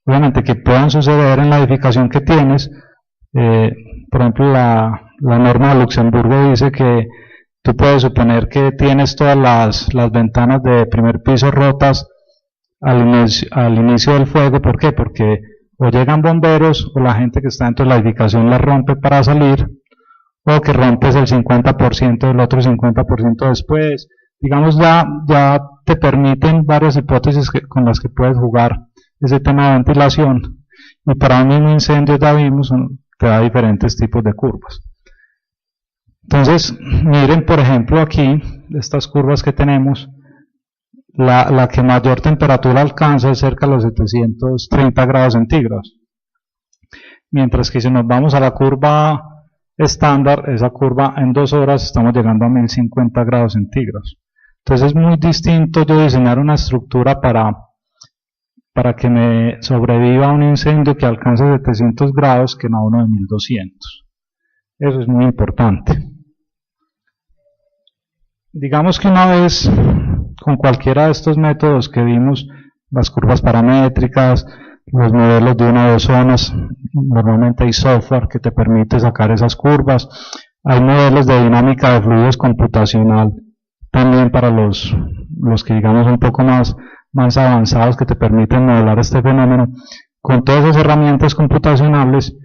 obviamente que puedan suceder en la edificación que tienes. Por ejemplo, la norma de Luxemburgo dice que tú puedes suponer que tienes todas las ventanas de primer piso rotas al inicio del fuego. ¿Por qué? Porque o llegan bomberos o la gente que está dentro de la edificación las rompe para salir, o que rompes el 50% del otro 50% después. Digamos, ya te permiten varias hipótesis con las que puedes jugar ese tema de ventilación, y para un mismo incendio ya vimos, te da diferentes tipos de curvas. Entonces, miren por ejemplo aquí, estas curvas que tenemos, la que mayor temperatura alcanza es cerca de los 730 grados centígrados. Mientras que si nos vamos a la curva estándar, esa curva en 2 horas estamos llegando a 1050 grados centígrados. Entonces es muy distinto yo diseñar una estructura para que me sobreviva un incendio que alcance 700 grados que no uno de 1200. Eso es muy importante. Digamos que una vez con cualquiera de estos métodos que vimos, las curvas paramétricas, los modelos de 1 o 2 zonas, normalmente hay software que te permite sacar esas curvas, hay modelos de dinámica de fluidos computacional también para los que digamos un poco más avanzados que te permiten modelar este fenómeno. Con todas esas herramientas computacionales,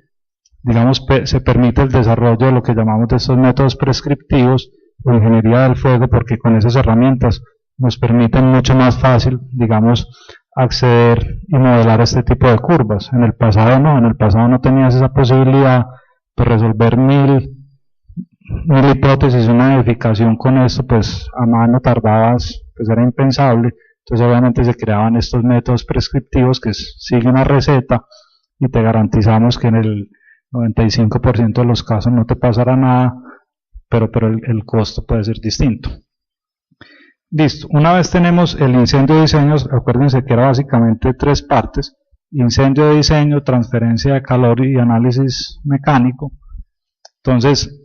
digamos, se permite el desarrollo de lo que llamamos de estos métodos prescriptivos o ingeniería del fuego, porque con esas herramientas nos permiten mucho más fácil, digamos, acceder y modelar este tipo de curvas. En el pasado no tenías esa posibilidad de resolver mil hipótesis, una verificación con esto, pues a mano tardabas, pues era impensable. Entonces obviamente se creaban estos métodos prescriptivos que siguen una receta y te garantizamos que en el 95% de los casos no te pasará nada, pero el costo puede ser distinto. Listo, una vez tenemos el incendio de diseño, acuérdense que era básicamente 3 partes: incendio de diseño, transferencia de calor y análisis mecánico. Entonces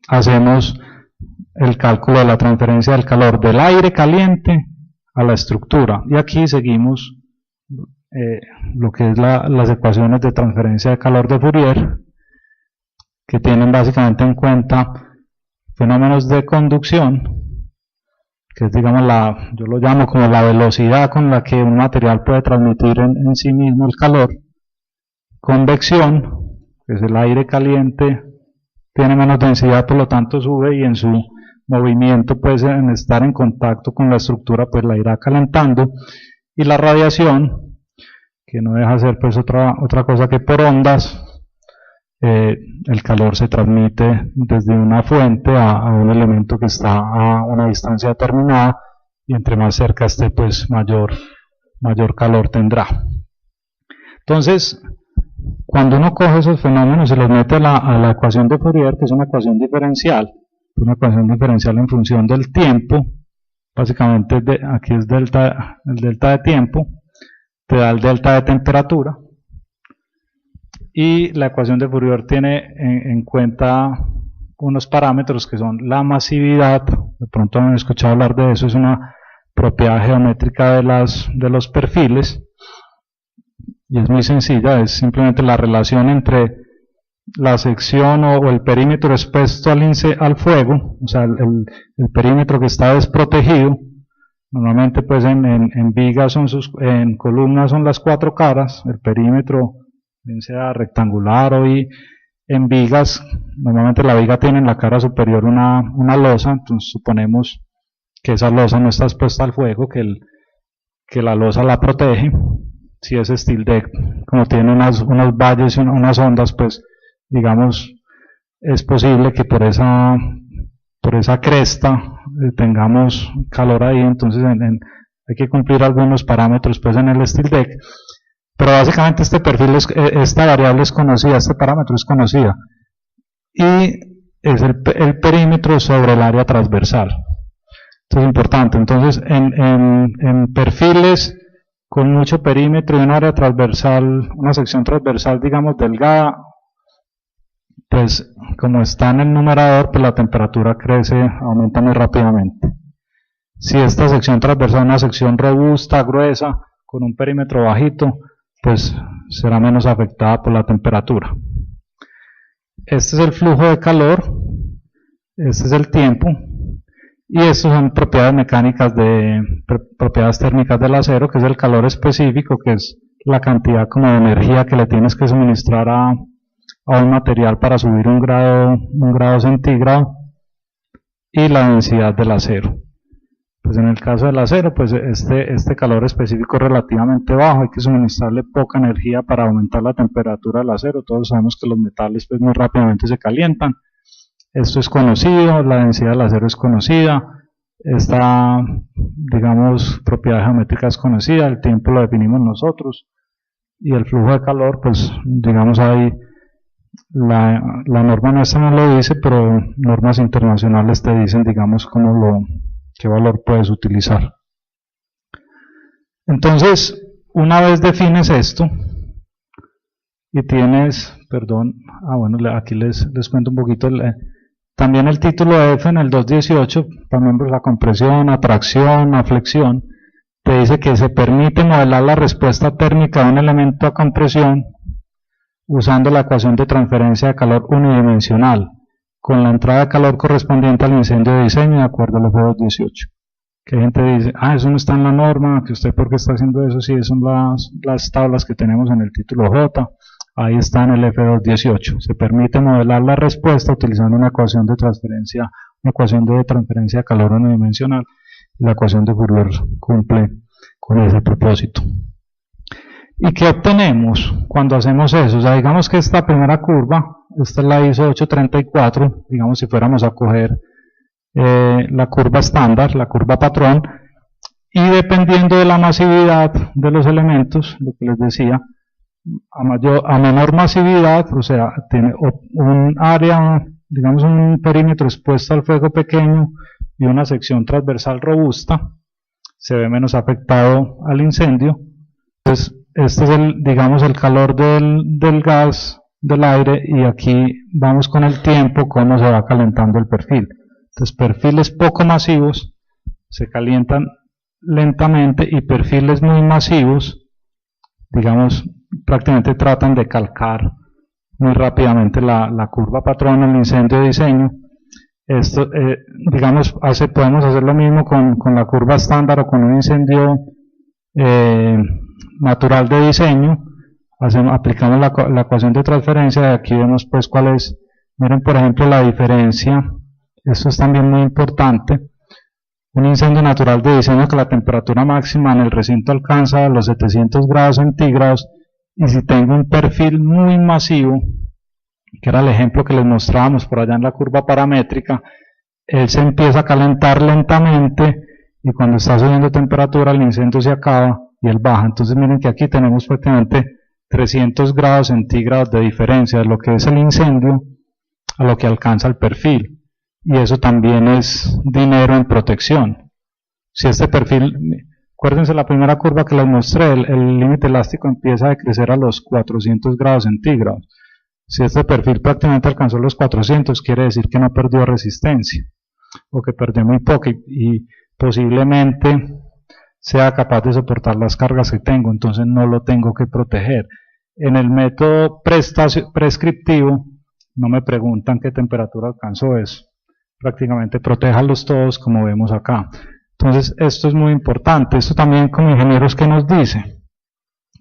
hacemos el cálculo de la transferencia del calor del aire caliente a la estructura, y aquí seguimos lo que es las ecuaciones de transferencia de calor de Fourier, que tienen básicamente en cuenta fenómenos de conducción, que es, digamos, yo lo llamo como la velocidad con la que un material puede transmitir en sí mismo el calor; convección, que es el aire caliente tiene menos densidad, por lo tanto sube, y en su movimiento, pues en estar en contacto con la estructura, pues la irá calentando; y la radiación, que no deja de ser pues otra cosa que por ondas, el calor se transmite desde una fuente a un elemento que está a una distancia determinada, y entre más cerca esté, pues mayor calor tendrá. Entonces, cuando uno coge esos fenómenos y los mete a la ecuación de Fourier, que es una ecuación diferencial en función del tiempo, básicamente aquí es el delta de tiempo, te da el delta de temperatura. Y la ecuación de Fourier tiene en cuenta unos parámetros que son la masividad. De pronto han escuchado hablar de eso, es una propiedad geométrica de los perfiles, y es muy sencilla, es simplemente la relación entre la sección o el perímetro expuesto al fuego, o sea, el perímetro que está desprotegido. Normalmente pues en vigas en columnas son las 4 caras, el perímetro bien sea rectangular o en vigas, normalmente la viga tiene en la cara superior una losa. Entonces suponemos que esa losa no está expuesta al fuego, que la losa la protege. Si es steel deck, como tiene unos valles y unas ondas, pues digamos es posible que por esa cresta tengamos calor ahí. Entonces hay que cumplir algunos parámetros pues en el steel deck. Pero básicamente este perfil, esta variable es conocida, este parámetro es conocida, y es el perímetro sobre el área transversal. Esto es importante. Entonces en perfiles con mucho perímetro y un área transversal, una sección transversal digamos delgada, pues como está en el numerador, pues la temperatura aumenta muy rápidamente. Si esta sección transversal es una sección robusta, gruesa, con un perímetro bajito, pues será menos afectada por la temperatura. Este es el flujo de calor, este es el tiempo, y estas son propiedades térmicas del acero, que es el calor específico, que es la cantidad como de energía que le tienes que suministrar a un material para subir un grado centígrado, y la densidad del acero. Pues en el caso del acero, pues este calor específico es relativamente bajo, hay que suministrarle poca energía para aumentar la temperatura del acero. Todos sabemos que los metales pues muy rápidamente se calientan, Esto es conocido, la densidad del acero es conocida, esta, digamos, propiedad geométrica es conocida, el tiempo lo definimos nosotros, y el flujo de calor, pues, digamos, ahí la norma nuestra no lo dice, pero normas internacionales te dicen, digamos, qué valor puedes utilizar. Entonces, una vez defines esto, y tienes, perdón, bueno, aquí les cuento un poquito, también el título F en el 218, también por la compresión, atracción, aflexión, te dice que se permite modelar la respuesta térmica de un elemento a compresión usando la ecuación de transferencia de calor unidimensional, con la entrada de calor correspondiente al incendio de diseño de acuerdo al F218. Que gente dice, eso no está en la norma, que usted por qué está haciendo eso, sí, son las tablas que tenemos en el título J, ahí está en el F218. Se permite modelar la respuesta utilizando una ecuación de transferencia de calor unidimensional. La ecuación de Fourier cumple con ese propósito. ¿Y qué obtenemos cuando hacemos eso? O sea, digamos que esta primera curva, esta es la ISO 834, digamos si fuéramos a coger la curva estándar, la curva patrón, y dependiendo de la masividad de los elementos, lo que les decía, a menor masividad, o sea, tiene un área, digamos un perímetro expuesto al fuego pequeño y una sección transversal robusta, se ve menos afectado al incendio. Entonces, este es digamos el calor del gas, del aire, y aquí vamos con el tiempo cómo se va calentando el perfil. Entonces, perfiles poco masivos se calientan lentamente y perfiles muy masivos, digamos, prácticamente tratan de calcar muy rápidamente la curva patrón en el incendio de diseño. Esto, digamos, podemos hacer lo mismo con la curva estándar o con un incendio natural de diseño. Aplicamos la ecuación de transferencia y aquí vemos pues cuál es. Miren por ejemplo la diferencia, esto es también muy importante. Un incendio natural de diseño que la temperatura máxima en el recinto alcanza los 700 grados centígrados, y si tengo un perfil muy masivo, que era el ejemplo que les mostrábamos por allá en la curva paramétrica, él se empieza a calentar lentamente y cuando está subiendo temperatura el incendio se acaba y él baja. Entonces miren que aquí tenemos prácticamente 300 grados centígrados de diferencia de lo que es el incendio a lo que alcanza el perfil, y eso también es dinero en protección. Si este perfil, acuérdense la primera curva que les mostré, el límite elástico empieza a decrecer a los 400 grados centígrados. Si este perfil prácticamente alcanzó los 400, quiere decir que no perdió resistencia, o que perdió muy poco, y posiblemente sea capaz de soportar las cargas que tengo, entonces no lo tengo que proteger. En el método prescriptivo no me preguntan qué temperatura alcanzó eso, prácticamente protéjalos todos como vemos acá. Entonces esto es muy importante. Esto también como ingenieros que nos dice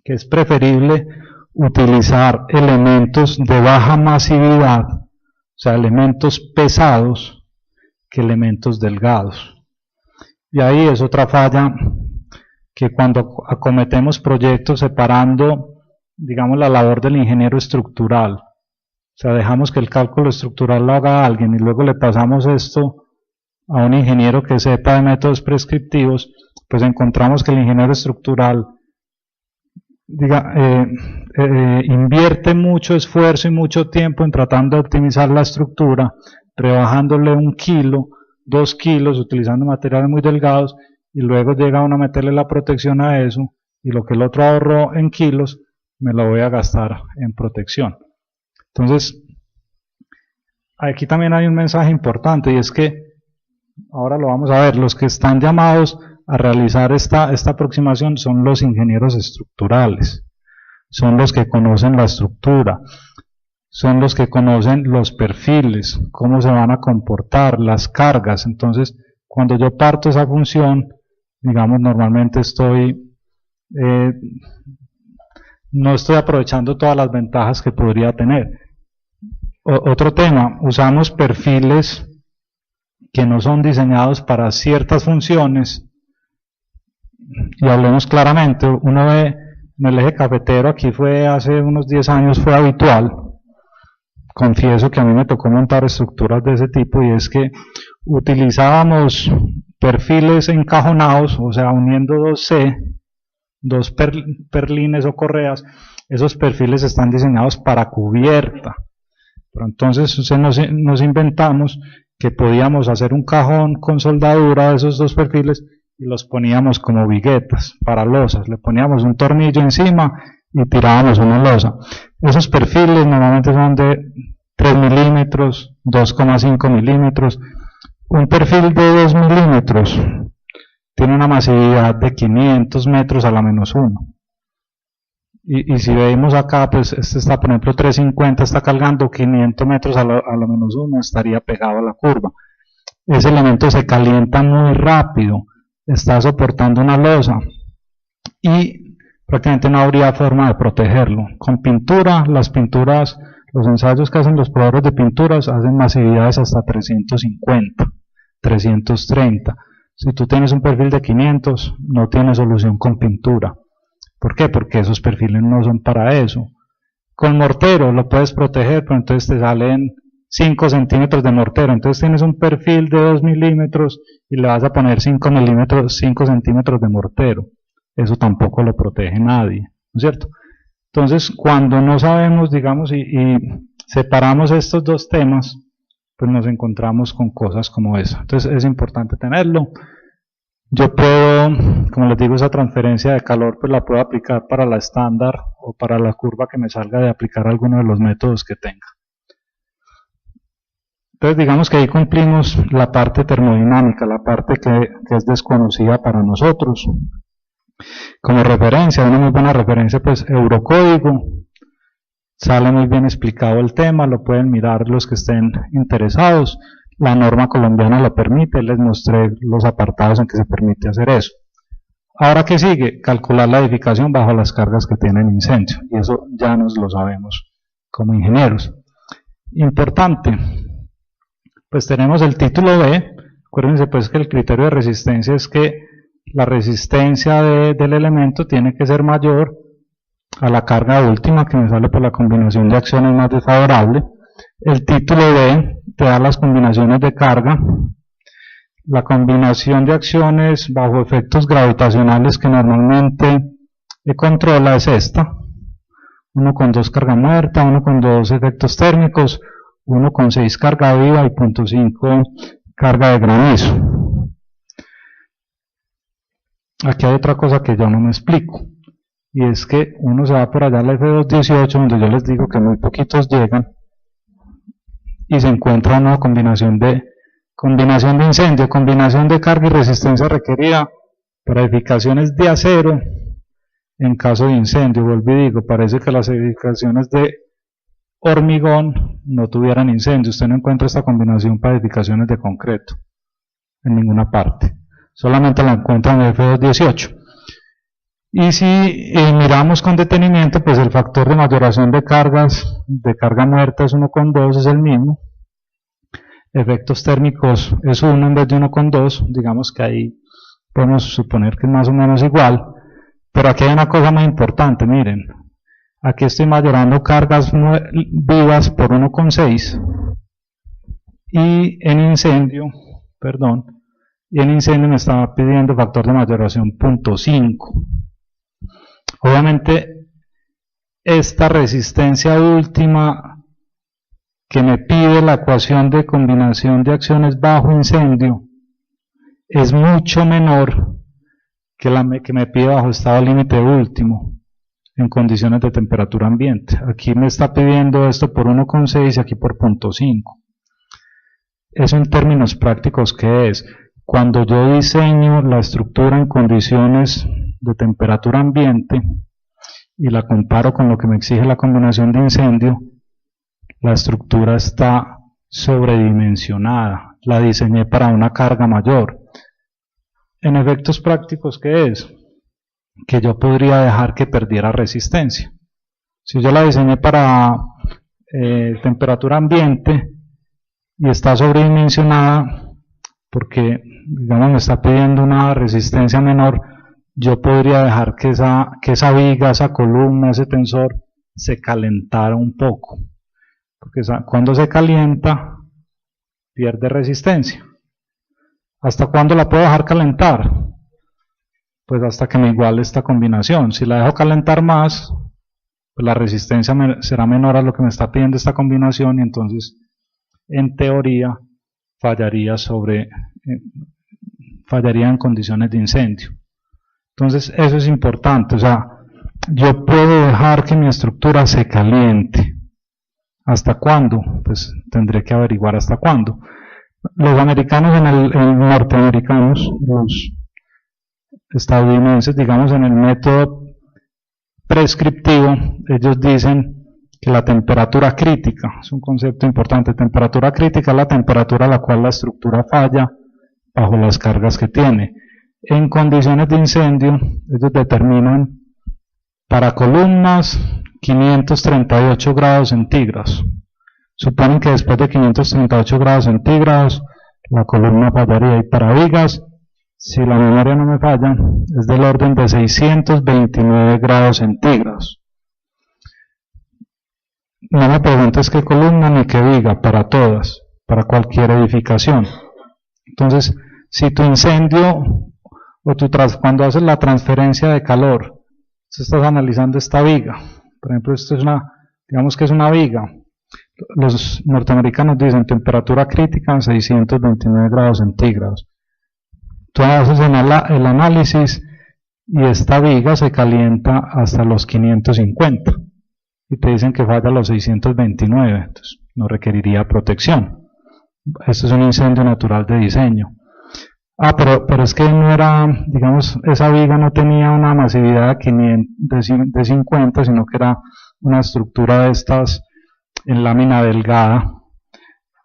que es preferible utilizar elementos de baja masividad, o sea elementos pesados, que elementos delgados. Y ahí es otra falla, que cuando acometemos proyectos separando, digamos, la labor del ingeniero estructural, o sea, dejamos que el cálculo estructural lo haga alguien y luego le pasamos esto a un ingeniero que sepa de métodos prescriptivos, pues encontramos que el ingeniero estructural invierte mucho esfuerzo y mucho tiempo en tratando de optimizar la estructura, rebajándole 1 kilo, 2 kilos, utilizando materiales muy delgados, y luego llega uno a meterle la protección a eso, y lo que el otro ahorró en kilos, me lo voy a gastar en protección. Entonces, aquí también hay un mensaje importante, y es que, ahora lo vamos a ver, los que están llamados a realizar esta aproximación son los ingenieros estructurales, son los que conocen la estructura, son los que conocen los perfiles, cómo se van a comportar, las cargas. Entonces, cuando yo parto esa función, digamos, normalmente no estoy aprovechando todas las ventajas que podría tener. Otro tema, usamos perfiles que no son diseñados para ciertas funciones, y hablemos claramente. Uno ve en el eje cafetero, aquí hace unos 10 años fue habitual, confieso que a mí me tocó montar estructuras de ese tipo, y es que utilizábamos perfiles encajonados, o sea, uniendo dos perlines o correas. Esos perfiles están diseñados para cubierta, pero entonces nos inventamos que podíamos hacer un cajón con soldadura de esos dos perfiles y los poníamos como viguetas para losas, le poníamos un tornillo encima y tirábamos una losa. Esos perfiles normalmente son de 3 milímetros, 2,5 milímetros. Un perfil de 2 milímetros tiene una masividad de 500 metros a la -1. Y si vemos acá, pues este está, por ejemplo, 350, está cargando 500 metros a la -1, estaría pegado a la curva. Ese elemento se calienta muy rápido, está soportando una losa y prácticamente no habría forma de protegerlo. Con pintura, las pinturas, los ensayos que hacen los probadores de pinturas hacen masividades hasta 350, 330. Si tú tienes un perfil de 500, no tiene solución con pintura. ¿Por qué? Porque esos perfiles no son para eso. Con mortero lo puedes proteger, pero entonces te salen 5 centímetros de mortero. Entonces tienes un perfil de 2 milímetros y le vas a poner 5 centímetros de mortero. Eso tampoco lo protege nadie, ¿no es cierto? Entonces, cuando no sabemos, digamos, y separamos estos dos temas, pues nos encontramos con cosas como esa. Entonces es importante tenerlo. Yo puedo, como les digo, esa transferencia de calor pues la puedo aplicar para la estándar o para la curva que me salga de aplicar alguno de los métodos que tenga. Entonces digamos que ahí cumplimos la parte termodinámica, la parte que es desconocida para nosotros. Como referencia, una muy buena referencia, pues Eurocódigo, sale muy bien explicado el tema, lo pueden mirar los que estén interesados. La norma colombiana lo permite, les mostré los apartados en que se permite hacer eso. Ahora, ¿qué sigue? Calcular la edificación bajo las cargas que tiene el incendio, y eso ya nos lo sabemos como ingenieros. Importante, pues tenemos el título B. Acuérdense pues que el criterio de resistencia es que la resistencia del elemento tiene que ser mayor a la carga última, que me sale por la combinación de acciones más desfavorable. El título B te da las combinaciones de carga. La combinación de acciones bajo efectos gravitacionales que normalmente controla es esta: 1 con 2 carga muerta, 1 con 2 efectos térmicos, 1 con 6 carga viva y 0.5 carga de granizo. Aquí hay otra cosa que yo no me explico, y es que uno se va por allá a la F218, donde yo les digo que muy poquitos llegan, y se encuentra una combinación de incendio, combinación de carga y resistencia requerida para edificaciones de acero en caso de incendio. Vuelvo y digo, parece que las edificaciones de hormigón no tuvieran incendio. Usted no encuentra esta combinación para edificaciones de concreto en ninguna parte, solamente la encuentra en el F218. Y si miramos con detenimiento, pues el factor de mayoración de cargas, de carga muerta es 1,2, es el mismo. Efectos térmicos es 1 en vez de 1,2, digamos que ahí podemos suponer que es más o menos igual. Pero aquí hay una cosa muy importante, miren. Aquí estoy mayorando cargas vivas por 1,6 y en incendio, me estaba pidiendo factor de mayoración 0.5. Obviamente esta resistencia última que me pide la ecuación de combinación de acciones bajo incendio es mucho menor que la que me pide bajo estado límite último en condiciones de temperatura ambiente. Aquí me está pidiendo esto por 1,6 y aquí por 0.5. Eso en términos prácticos, ¿qué es? Cuando yo diseño la estructura en condiciones de temperatura ambiente y la comparo con lo que me exige la combinación de incendio, la estructura está sobredimensionada, la diseñé para una carga mayor. En efectos prácticos, ¿qué es? Que yo podría dejar que perdiera resistencia. Si yo la diseñé para temperatura ambiente y está sobredimensionada, porque digamos me está pidiendo una resistencia menor, yo podría dejar que esa viga, esa columna, ese tensor se calentara un poco. porque cuando se calienta pierde resistencia. ¿Hasta cuándo la puedo dejar calentar? Pues hasta que me iguale esta combinación. Si la dejo calentar más, pues la resistencia será menor a lo que me está pidiendo esta combinación, y entonces en teoría fallaría en condiciones de incendio. Entonces eso es importante, o sea, yo puedo dejar que mi estructura se caliente. ¿Hasta cuándo? Pues tendré que averiguar hasta cuándo. Los americanos, norteamericanos, los estadounidenses, digamos, en el método prescriptivo, ellos dicen que la temperatura crítica, es un concepto importante, temperatura crítica es la temperatura a la cual la estructura falla bajo las cargas que tiene. En condiciones de incendio, ellos determinan para columnas 538 grados centígrados. Suponen que después de 538 grados centígrados la columna fallaría, y para vigas, si la memoria no me falla, es del orden de 629 grados centígrados. No me preguntes qué columna ni qué viga, para todas, para cualquier edificación. Entonces, si tu incendio o cuando haces la transferencia de calor, tú estás analizando esta viga. Por ejemplo, esto es digamos que es una viga. Los norteamericanos dicen temperatura crítica en 629 grados centígrados. Tú haces el análisis y esta viga se calienta hasta los 550 y te dicen que falla a los 629, entonces no requeriría protección. Esto es un incendio natural de diseño. Pero es que no era, digamos, esa viga no tenía una masividad de 50, sino que era una estructura de estas en lámina delgada,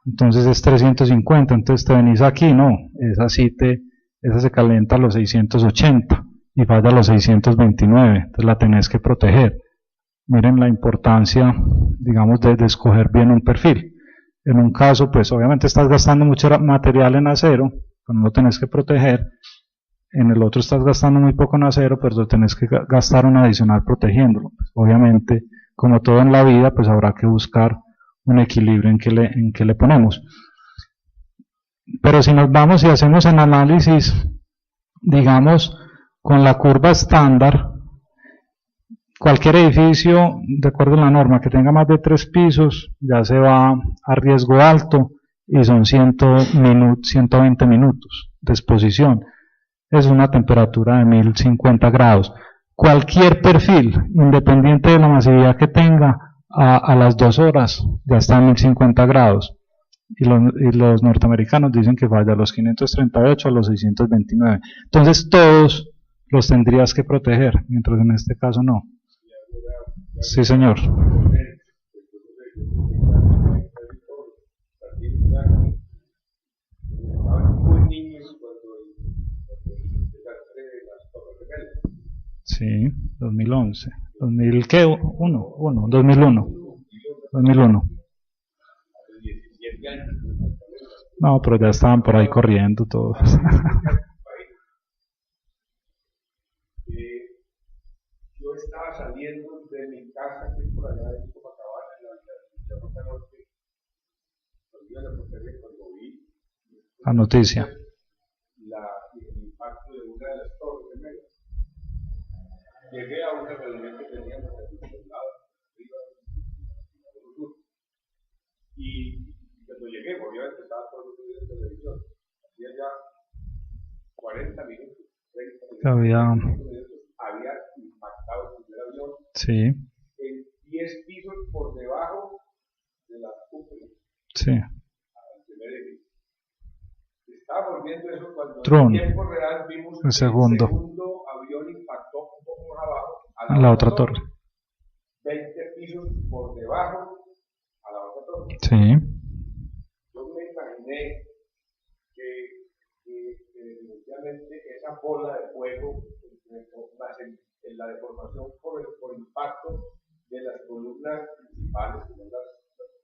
entonces es 350, entonces te venís aquí, no, esa se calienta a los 680 y falla a los 629, entonces la tenés que proteger. Miren la importancia, digamos, de escoger bien un perfil. En un caso, pues obviamente estás gastando mucho material en acero, cuando lo tenés que proteger. En el otro estás gastando muy poco en acero, pero lo tenés que gastar un adicional protegiéndolo. Pues, obviamente, como todo en la vida, pues habrá que buscar un equilibrio en que le ponemos. Pero si nos vamos y hacemos el análisis, digamos, con la curva estándar, cualquier edificio, de acuerdo a la norma, que tenga más de 3 pisos, ya se va a riesgo alto y son 120 minutos de exposición. Es una temperatura de 1050 grados. Cualquier perfil, independiente de la masividad que tenga, a las 2 horas ya está en 1050 grados. Y los norteamericanos dicen que falla a los 538, a los 629. Entonces todos los tendrías que proteger, mientras en este caso no. Sí, señor. Sí, 2011. ¿2000 qué? 2001. No, pero ya estaban por ahí corriendo todos. Yo estaba saliendo de mi casa, que es por allá en Copacabana, en la ruta norte, cuando vi la noticia. El impacto de una de las torres gemelas. Llegué a una reunión que teníamos en el lado arriba del sur. Y cuando llegué, obviamente estaba todo el día en televisión. Hacía ya 40 minutos, 30 minutos. Había impactado el primer avión. Sí. En 10 pisos por debajo de la cúpula. Sí. Al primer edificio. Estábamos viendo eso cuando Tron. en tiempo real vimos el segundo avión impactó un poco más abajo a la otra torre. 20 pisos por debajo a la otra torre. Sí. Yo me imaginé que definitivamente esa bola de fuego, más en la deformación por impacto de las columnas principales, que son las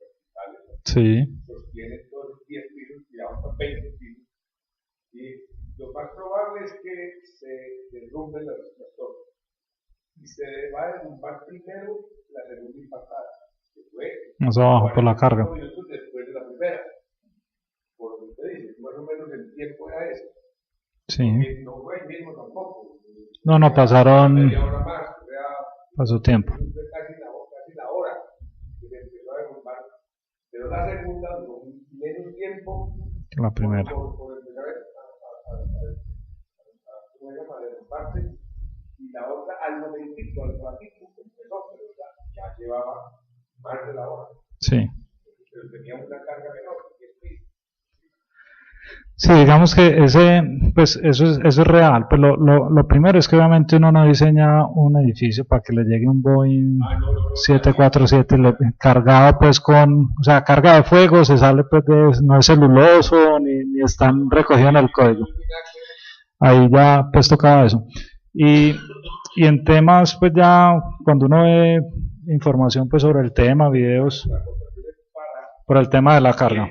verticales, sí, sostienen todos los 10 pisos y hasta 20 pisos. Y lo más probable es que se derrumben las torres. Y se va a derrumbar primero la segunda impactada, que fue más abajo por la carga. 45 minutos después de la primera. Por lo que usted dice, más o menos el tiempo era ese. Sí. Porque no fue el mismo tampoco. No, pasaron, Media hora más, o sea, pasó tiempo. casi la hora que se empezó a derrumbar. Pero la segunda duró menos tiempo La primera. por empezar ¿cómo se llama? A derrumbarse. Y la otra al momentito, al ratito, empezó, pero ya llevaba más de la hora. Sí. Pero tenía una carga menor. Sí, digamos que pues eso es real. Pues lo primero es que obviamente uno no diseña un edificio para que le llegue un Boeing 747 cargado pues o sea, carga de fuego, se sale pues no es celuloso, ni están recogidos en el código. Ahí ya pues tocaba eso. Y en temas pues ya, cuando uno ve información pues sobre el tema, videos, por el tema de la carga.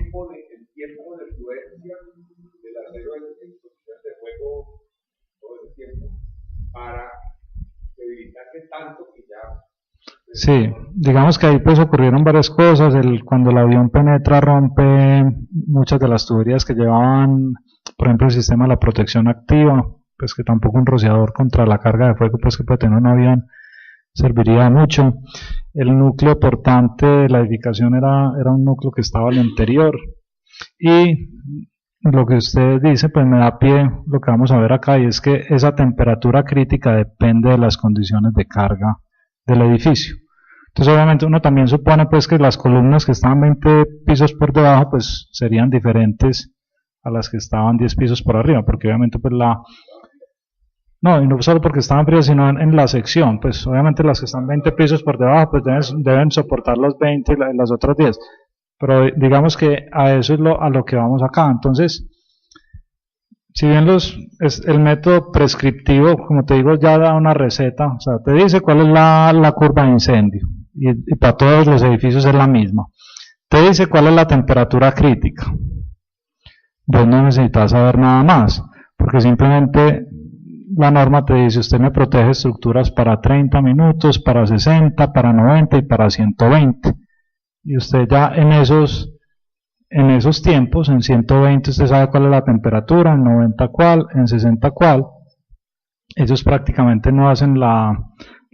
Sí, digamos que ahí pues ocurrieron varias cosas. Cuando el avión penetra rompe muchas de las tuberías que llevaban, por ejemplo, el sistema de la protección activa, pues que tampoco un rociador contra la carga de fuego pues que puede tener un avión serviría de mucho. El núcleo portante de la edificación era un núcleo que estaba al interior, y lo que usted dice pues me da pie lo que vamos a ver acá, y es que esa temperatura crítica depende de las condiciones de carga del edificio. Entonces obviamente uno también supone pues que las columnas que estaban 20 pisos por debajo pues serían diferentes a las que estaban 10 pisos por arriba, porque obviamente pues no, y no solo porque estaban frías, sino en la sección, pues obviamente las que están 20 pisos por debajo pues deben soportar los 20 y las otras 10, pero digamos que a eso es a lo que vamos acá. Entonces, si bien el método prescriptivo, como te digo, ya da una receta, o sea, te dice cuál es la curva de incendio, y para todos los edificios es la misma. Te dice cuál es la temperatura crítica. Vos no necesitas saber nada más, porque simplemente la norma te dice: usted me protege estructuras para 30 minutos, para 60, para 90 y para 120. Y usted ya en esos tiempos, en 120 usted sabe cuál es la temperatura, en 90 cuál, en 60 cuál. Ellos prácticamente no hacen la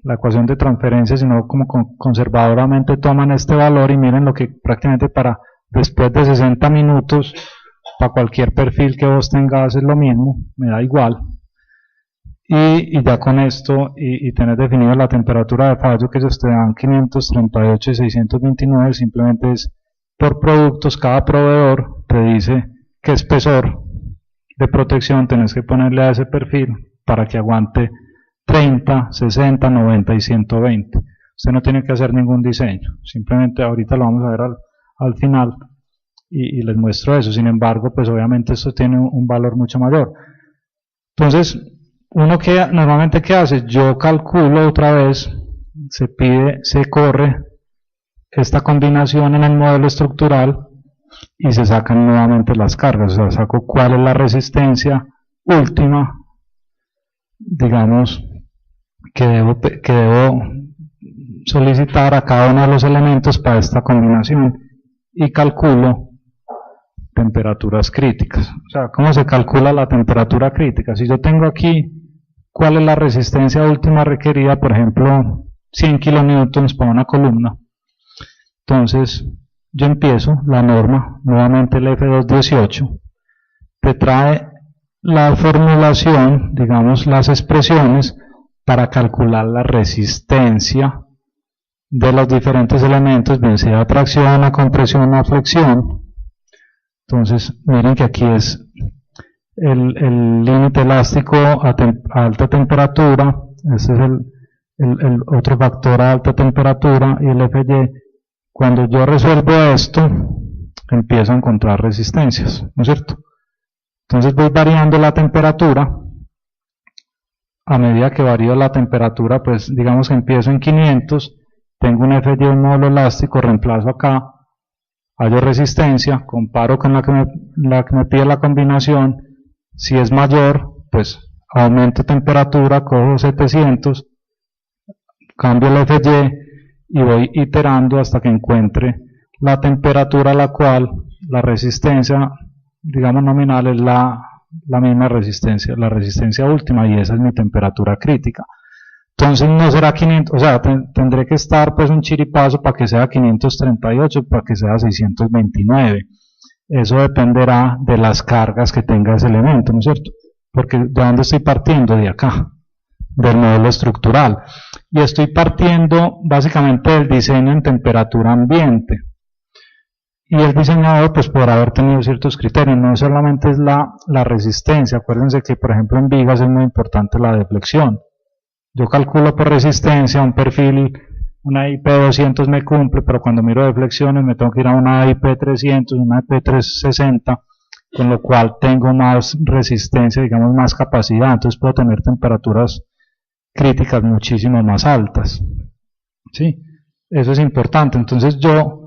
ecuación de transferencia, sino como conservadoramente toman este valor y miren lo que prácticamente después de 60 minutos, para cualquier perfil que vos tengas es lo mismo, me da igual. Y ya con esto, y tener definido la temperatura de fallo, que ellos te dan 538 y 629, simplemente es por productos. Cada proveedor te dice qué espesor de protección tenés que ponerle a ese perfil para que aguante 30, 60, 90 y 120. Usted no tiene que hacer ningún diseño, simplemente ahorita lo vamos a ver al final, y les muestro eso. Sin embargo, pues obviamente esto tiene un valor mucho mayor. Entonces, uno normalmente ¿qué hace? Yo calculo otra vez, se corre esta combinación en el modelo estructural y se sacan nuevamente las cargas. O sea, saco cuál es la resistencia última, digamos, que debo solicitar a cada uno de los elementos para esta combinación, y calculo temperaturas críticas. O sea, ¿cómo se calcula la temperatura crítica? Si yo tengo aquí cuál es la resistencia última requerida, por ejemplo 100 kilonewtons para una columna, entonces yo empiezo la norma, nuevamente el F218 te trae la formulación, digamos las expresiones para calcular la resistencia de los diferentes elementos, bien sea a tracción, a compresión, a flexión. Entonces miren que aquí es el límite elástico a alta temperatura, este es el otro factor a alta temperatura, y el Fy. Cuando yo resuelvo esto, empiezo a encontrar resistencias, ¿no es cierto? Entonces voy variando la temperatura. A medida que varío la temperatura, pues digamos que empiezo en 500, tengo un Fy, un módulo elástico, reemplazo acá, hallo resistencia, comparo con la que me pide la combinación. Si es mayor, pues aumento temperatura, cojo 700, cambio el Fy y voy iterando hasta que encuentre la temperatura a la cual la resistencia, digamos nominal, es la misma resistencia, la resistencia última, y esa es mi temperatura crítica. Entonces no será 500, o sea, tendré que estar pues un chiripazo para que sea 538, para que sea 629. Eso dependerá de las cargas que tenga ese elemento, ¿no es cierto? Porque ¿de dónde estoy partiendo? De acá, del modelo estructural. Y estoy partiendo básicamente del diseño en temperatura ambiente. Y el diseñador pues podrá haber tenido ciertos criterios, no solamente es la resistencia. Acuérdense que por ejemplo en vigas es muy importante la deflexión. Yo calculo por resistencia un perfil, una IP200 me cumple, pero cuando miro deflexiones me tengo que ir a una IP300, una IP360, con lo cual tengo más resistencia, digamos más capacidad, entonces puedo tener temperaturas críticas muchísimo más altas. ¿Sí? Eso es importante. Entonces yo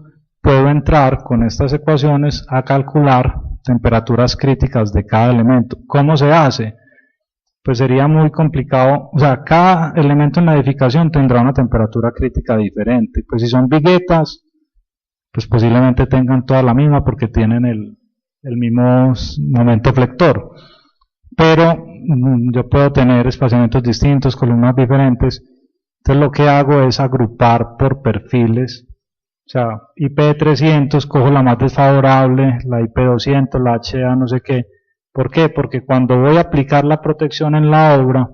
puedo entrar con estas ecuaciones a calcular temperaturas críticas de cada elemento. ¿Cómo se hace? Pues sería muy complicado, o sea, cada elemento en la edificación tendrá una temperatura crítica diferente. Pues si son viguetas, pues posiblemente tengan toda la misma porque tienen el mismo momento flector. Pero yo puedo tener espaciamientos distintos, columnas diferentes. Entonces lo que hago es agrupar por perfiles. O sea, IP300, cojo la más desfavorable, la IP200, la HA, no sé qué. ¿Por qué? Porque cuando voy a aplicar la protección en la obra,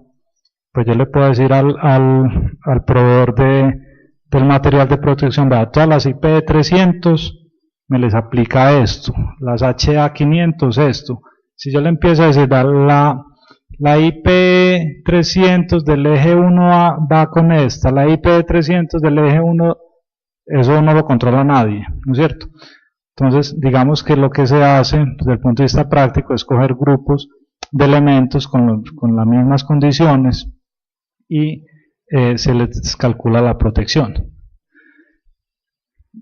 pues yo le puedo decir al proveedor del material de protección, vea, todas las IP300 me les aplica esto, las HA500 esto. Si yo le empiezo a decir, la IP300 del eje 1A va con esta, la IP300 del eje 1, eso no lo controla nadie, ¿no es cierto? Entonces, digamos que lo que se hace desde el punto de vista práctico es coger grupos de elementos con las mismas condiciones y se les calcula la protección.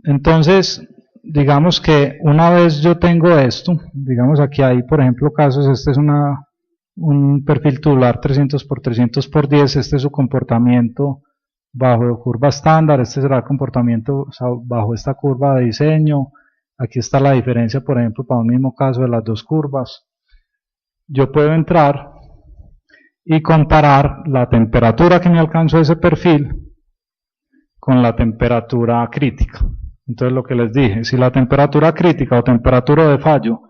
Entonces, digamos que una vez yo tengo esto, digamos aquí hay por ejemplo casos, este es un perfil tubular 300 por 300 por 10, este es su comportamiento bajo curva estándar, este será el comportamiento bajo esta curva de diseño. Aquí está la diferencia, por ejemplo, para un mismo caso de las dos curvas. Yo puedo entrar y comparar la temperatura que me alcanzó ese perfil con la temperatura crítica. Entonces lo que les dije, si la temperatura crítica o temperatura de fallo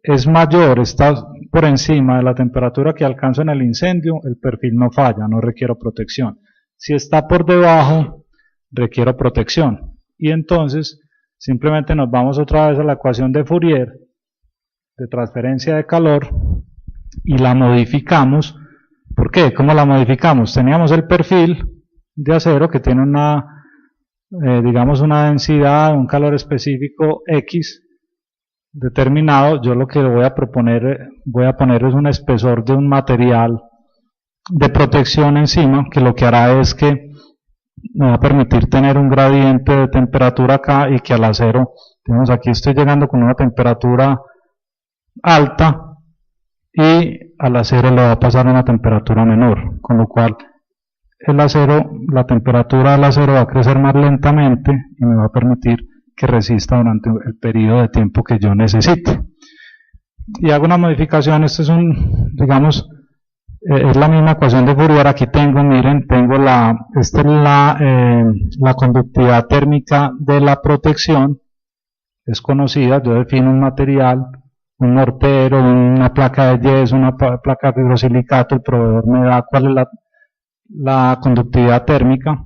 es mayor, está por encima de la temperatura que alcanzo en el incendio, el perfil no falla, no requiero protección. Si está por debajo, requiero protección. Y entonces simplemente nos vamos otra vez a la ecuación de Fourier de transferencia de calor y la modificamos. ¿Por qué? ¿Cómo la modificamos? Teníamos el perfil de acero que tiene digamos una densidad, un calor específico X determinado. Yo lo que voy a poner es un espesor de un material de protección encima, que lo que hará es que me va a permitir tener un gradiente de temperatura acá y que al acero, digamos aquí estoy llegando con una temperatura alta y al acero le va a pasar una temperatura menor, con lo cual el acero, la temperatura del acero va a crecer más lentamente y me va a permitir que resista durante el periodo de tiempo que yo necesite. Y hago una modificación, este es digamos, es la misma ecuación de Fourier. Aquí tengo, miren, tengo esta es la conductividad térmica de la protección, es conocida. Yo defino un material, un mortero, una placa de yeso, una placa de fibrosilicato, el proveedor me da cuál es la conductividad térmica.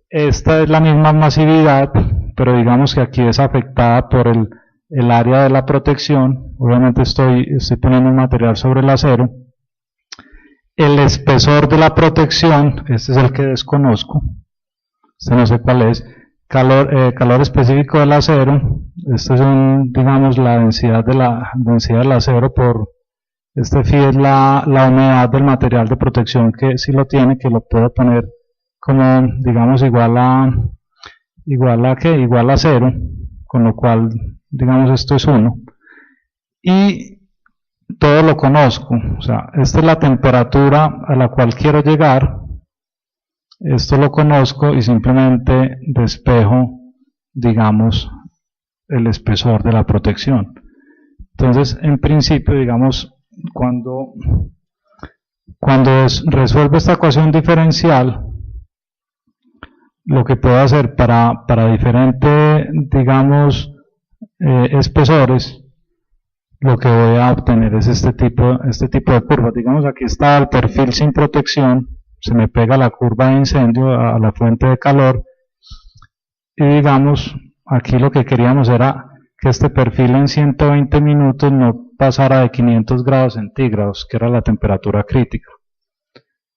Esta es la misma masividad, pero digamos que aquí es afectada por el área de la protección. Obviamente estoy poniendo un material sobre el acero. El espesor de la protección, este es el que desconozco, este no sé cuál es. Calor específico del acero, este es digamos la densidad del acero por este phi es la humedad del material de protección, que si lo tiene, que lo puedo poner como digamos igual a 0, con lo cual digamos esto es 1 y todo lo conozco. O sea, esta es la temperatura a la cual quiero llegar, esto lo conozco y simplemente despejo, digamos, el espesor de la protección. Entonces, en principio, digamos, cuando resuelvo esta ecuación diferencial, lo que puedo hacer para diferentes, digamos, espesores, lo que voy a obtener es este tipo de curvas. Digamos, aquí está el perfil sin protección, se me pega la curva de incendio a la fuente de calor, y digamos, aquí lo que queríamos era que este perfil en 120 minutos no pasara de 500 grados centígrados, que era la temperatura crítica.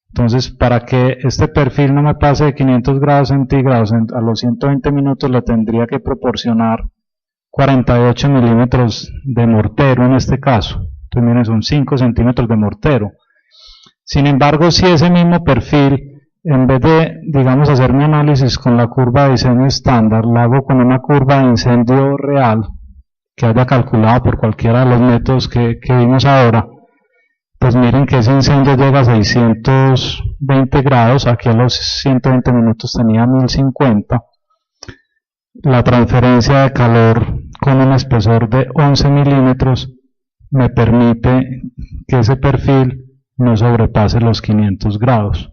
Entonces, para que este perfil no me pase de 500 grados centígrados a los 120 minutos, le tendría que proporcionar 48 milímetros de mortero en este caso. Entonces, miren, son 5 centímetros de mortero. Sin embargo, si ese mismo perfil, en vez de, digamos, hacer mi análisis con la curva de diseño estándar, la hago con una curva de incendio real, que haya calculado por cualquiera de los métodos que vimos ahora, pues miren que ese incendio llega a 620 grados, aquí a los 120 minutos tenía 1050. La transferencia de calor con un espesor de 11 milímetros me permite que ese perfil no sobrepase los 500 grados.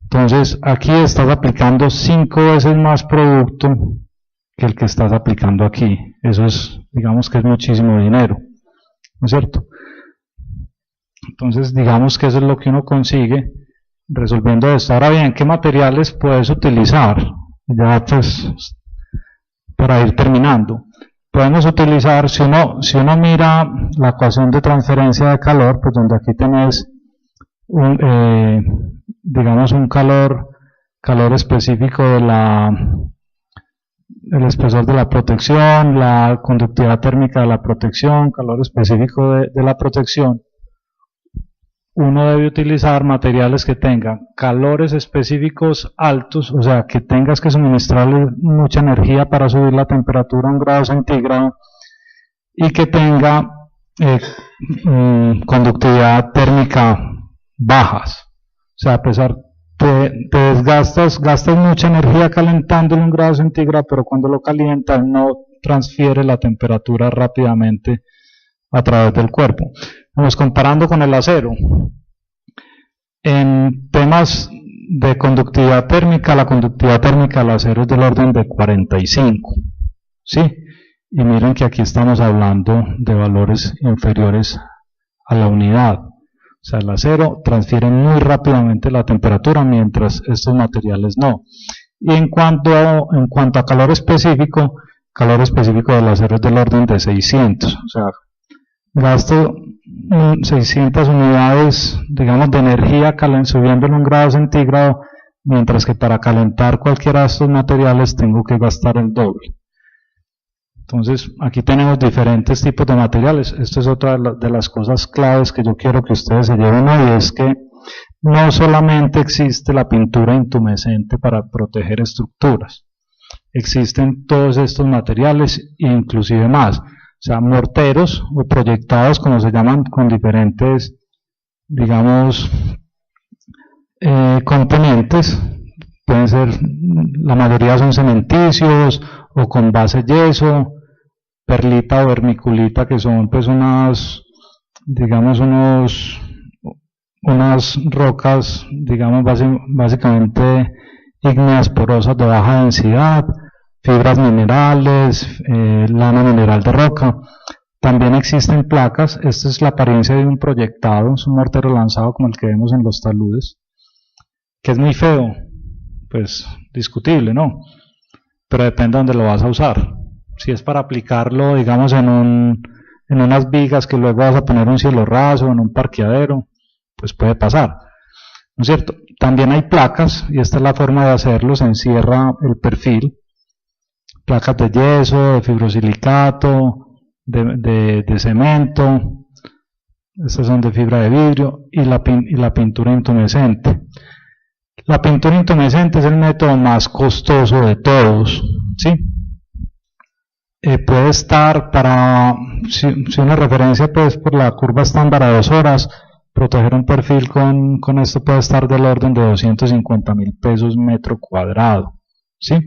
Entonces, aquí estás aplicando 5 veces más producto que el que estás aplicando aquí. Eso es, digamos que es muchísimo dinero, ¿no es cierto? Entonces, digamos que eso es lo que uno consigue resolviendo esto. Ahora bien, ¿qué materiales puedes utilizar? Ya pues, para ir terminando. Podemos utilizar, si uno mira la ecuación de transferencia de calor, pues donde aquí tenés digamos un calor específico de el espesor de la protección, la conductividad térmica de la protección, calor específico de la protección. Uno debe utilizar materiales que tengan calores específicos altos, o sea, que tengas que suministrarle mucha energía para subir la temperatura a 1 grado centígrado, y que tenga conductividad térmica bajas. O sea, a pesar gastas mucha energía calentándolo a 1 grado centígrado, pero cuando lo calientas no transfiere la temperatura rápidamente a través del cuerpo. Vamos comparando con el acero. En temas de conductividad térmica, la conductividad térmica del acero es del orden de 45. ¿Sí? Y miren que aquí estamos hablando de valores inferiores a la unidad. O sea, el acero transfiere muy rápidamente la temperatura, mientras estos materiales no. Y en cuanto a calor específico del acero es del orden de 600. O sea, gasto 600 unidades, digamos, de energía subiéndolo a 1 grado centígrado, mientras que para calentar cualquiera de estos materiales tengo que gastar el doble. Entonces, aquí tenemos diferentes tipos de materiales. Esto es otra de las cosas claves que yo quiero que ustedes se lleven hoy, es que no solamente existe la pintura intumescente para proteger estructuras, existen todos estos materiales e inclusive más. O sea, morteros o proyectados, como se llaman, con diferentes, digamos, componentes. Pueden ser, la mayoría son cementicios o con base yeso, perlita o vermiculita, que son pues unas rocas, digamos, básicamente ígneas porosas de baja densidad, fibras minerales, lana mineral de roca. También existen placas. Esta es la apariencia de un proyectado, es un mortero lanzado como el que vemos en los taludes, que es muy feo, pues discutible, ¿no? Pero depende de dónde lo vas a usar. Si es para aplicarlo, digamos, en unas vigas que luego vas a poner un cielo raso, en un parqueadero, pues puede pasar, ¿no es cierto? También hay placas, y esta es la forma de hacerlo: se encierra el perfil, placas de yeso, de fibrosilicato, de cemento, estas son de fibra de vidrio, y la pintura intumescente. La pintura intumescente es el método más costoso de todos, ¿sí? Puede estar si una referencia pues por la curva estándar a 2 horas, proteger un perfil con esto puede estar del orden de 250.000 pesos metro cuadrado, ¿sí?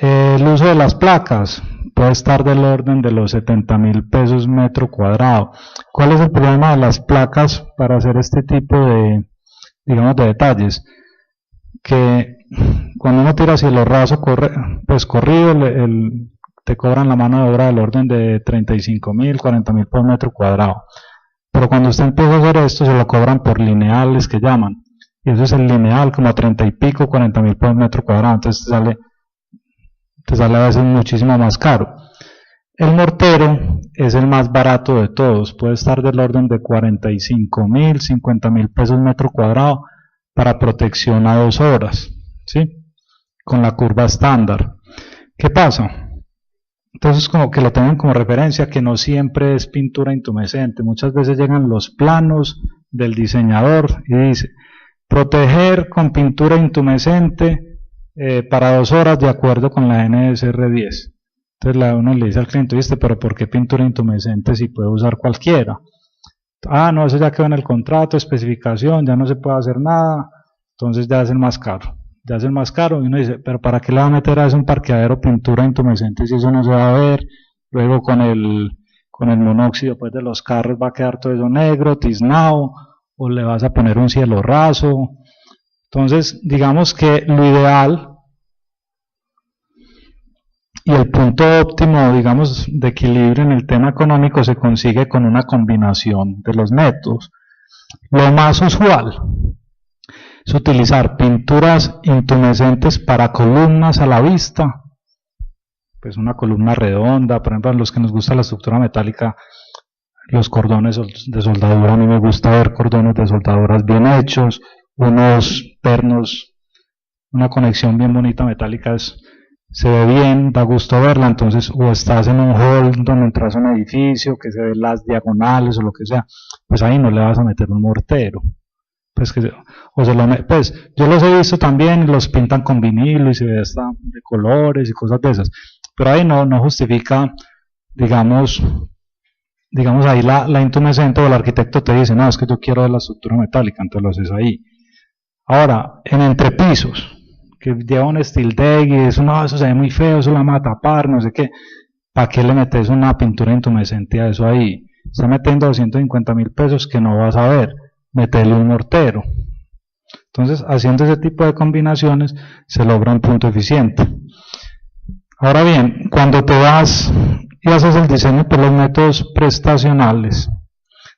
El uso de las placas puede estar del orden de los 70.000 pesos metro cuadrado. ¿Cuál es el problema de las placas para hacer este tipo de, digamos, de detalles? Que cuando uno tira cielo raso corrido, te cobran la mano de obra del orden de 35.000, 40.000 por metro cuadrado. Pero cuando usted empieza a hacer esto, se lo cobran por lineales que llaman. Y eso es el lineal, como a 30 y pico, 40.000 por metro cuadrado. Entonces te sale a veces muchísimo más caro. El mortero es el más barato de todos. Puede estar del orden de 45.000, 50.000 pesos metro cuadrado para protección a 2 horas. ¿Sí? Con la curva estándar. ¿Qué pasa? Entonces, como que lo tengan como referencia, que no siempre es pintura intumescente. Muchas veces llegan los planos del diseñador y dice, proteger con pintura intumescente para 2 horas de acuerdo con la NSR 10. Entonces uno le dice al cliente, ¿viste? Pero ¿por qué pintura intumescente si puede usar cualquiera? Ah, no, eso ya quedó en el contrato, especificación, ya no se puede hacer nada, entonces ya es el más caro. Ya es el más caro y uno dice, pero ¿para qué le va a meter a eso un parqueadero pintura intumescente si eso no se va a ver? Luego con el monóxido pues de los carros va a quedar todo eso negro, tiznado, o le vas a poner un cielo raso. Entonces, digamos que lo ideal y el punto óptimo, digamos, de equilibrio en el tema económico se consigue con una combinación de los métodos. Lo más usual es utilizar pinturas intumescentes para columnas a la vista, pues una columna redonda, por ejemplo, a los que nos gusta la estructura metálica, los cordones de soldadura, a mí me gusta ver cordones de soldaduras bien hechos, unos pernos, una conexión bien bonita metálica, se ve bien, da gusto verla. Entonces, o estás en un hall donde entras a un edificio, que se ven las diagonales o lo que sea, pues ahí no le vas a meter un mortero. Pues yo los he visto también, los pintan con vinilo y se ve hasta de colores y cosas de esas, pero ahí no justifica, digamos ahí la intumescente, o el arquitecto te dice, no, es que yo quiero de la estructura metálica, entonces lo haces ahí. Ahora, en entrepisos, que lleva un steel deck y eso se ve muy feo, eso la vamos a tapar, no sé qué, ¿para qué le metes una pintura intumescente a eso ahí? Está metiendo 250.000 pesos que no vas a ver. Meterle un mortero. Entonces, haciendo ese tipo de combinaciones se logra un punto eficiente. Ahora bien, cuando te vas y haces el diseño por los métodos prestacionales,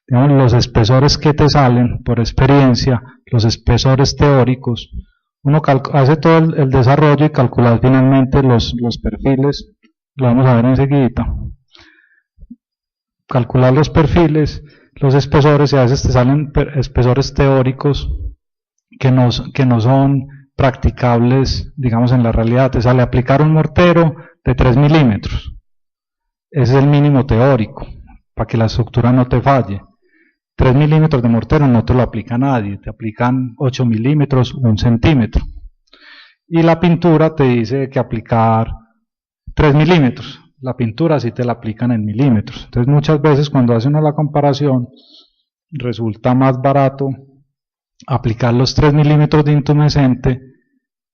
digamos, los espesores que te salen por experiencia, los espesores teóricos, uno hace todo el desarrollo y calcula finalmente los perfiles, lo vamos a ver enseguida. Calcular los perfiles, los espesores, y a veces te salen espesores teóricos que no son practicables, digamos, en la realidad. Te sale aplicar un mortero de 3 milímetros. Ese es el mínimo teórico, para que la estructura no te falle. 3 milímetros de mortero no te lo aplica nadie, te aplican 8 milímetros, 1 centímetro. Y la pintura te dice que aplicar 3 milímetros. La pintura sí te la aplican en milímetros. Entonces muchas veces cuando hace uno la comparación resulta más barato aplicar los 3 milímetros de intumescente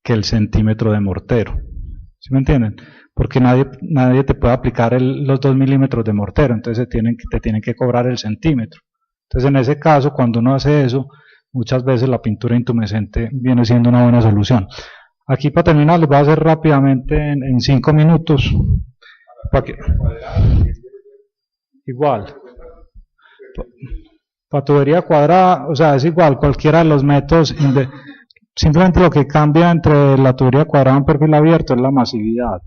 que el centímetro de mortero. ¿Sí me entienden? Porque nadie te puede aplicar los 2 milímetros de mortero, entonces te tienen que cobrar el centímetro. Entonces en ese caso, cuando uno hace eso, muchas veces la pintura intumescente viene siendo una buena solución. Aquí para terminar les voy a hacer rápidamente en 5 minutos. Igual, para tubería cuadrada, o sea, es igual, cualquiera de los métodos, simplemente lo que cambia entre la tubería cuadrada y un perfil abierto es la masividad.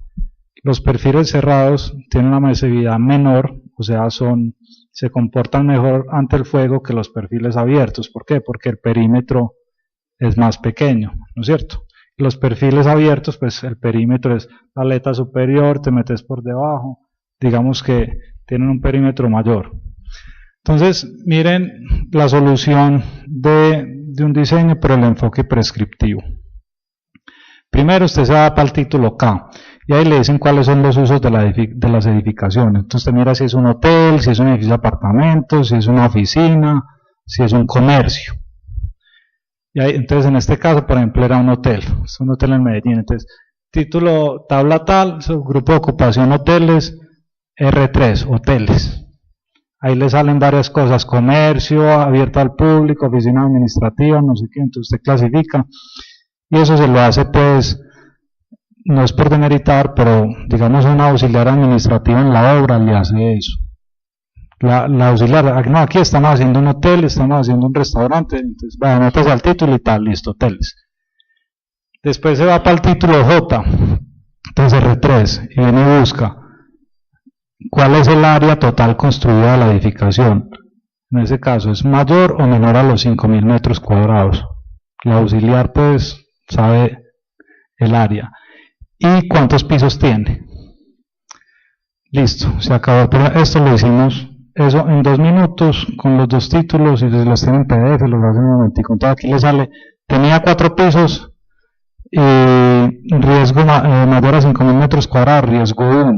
Los perfiles cerrados tienen una masividad menor, o sea, se comportan mejor ante el fuego que los perfiles abiertos. ¿Por qué? Porque el perímetro es más pequeño, ¿no es cierto? Los perfiles abiertos, pues el perímetro es la aleta superior, te metes por debajo, digamos que tienen un perímetro mayor. Entonces, miren la solución de un diseño, pero el enfoque prescriptivo. Primero usted se va para el título K, y ahí le dicen cuáles son los usos de las edificaciones. Entonces usted mira si es un hotel, si es un edificio de apartamentos, si es una oficina, si es un comercio. Y ahí, entonces en este caso, por ejemplo, era un hotel, es un hotel en Medellín, entonces título tabla tal, subgrupo de ocupación hoteles, R3, hoteles. Ahí le salen varias cosas, comercio, abierto al público, oficina administrativa, no sé qué, entonces usted clasifica. Y eso se lo hace pues, no es por demeritar, pero digamos una auxiliar administrativa en la obra le hace eso. La auxiliar, no, aquí estamos haciendo un hotel, estamos haciendo un restaurante, entonces va, anotas al título y tal, listo, hoteles. Después se va para el título J, entonces R3, y viene y busca cuál es el área total construida de la edificación. En ese caso, ¿es mayor o menor a los 5.000 metros cuadrados? La auxiliar pues sabe el área. ¿Y cuántos pisos tiene? Listo, se acabó. Esto lo hicimos eso en 2 minutos con los 2 títulos y si los tienen en PDF los hacen en un momentico. Entonces aquí le sale, tenía 4 pisos y riesgo mayor a 5.000 metros cuadrados, riesgo 1.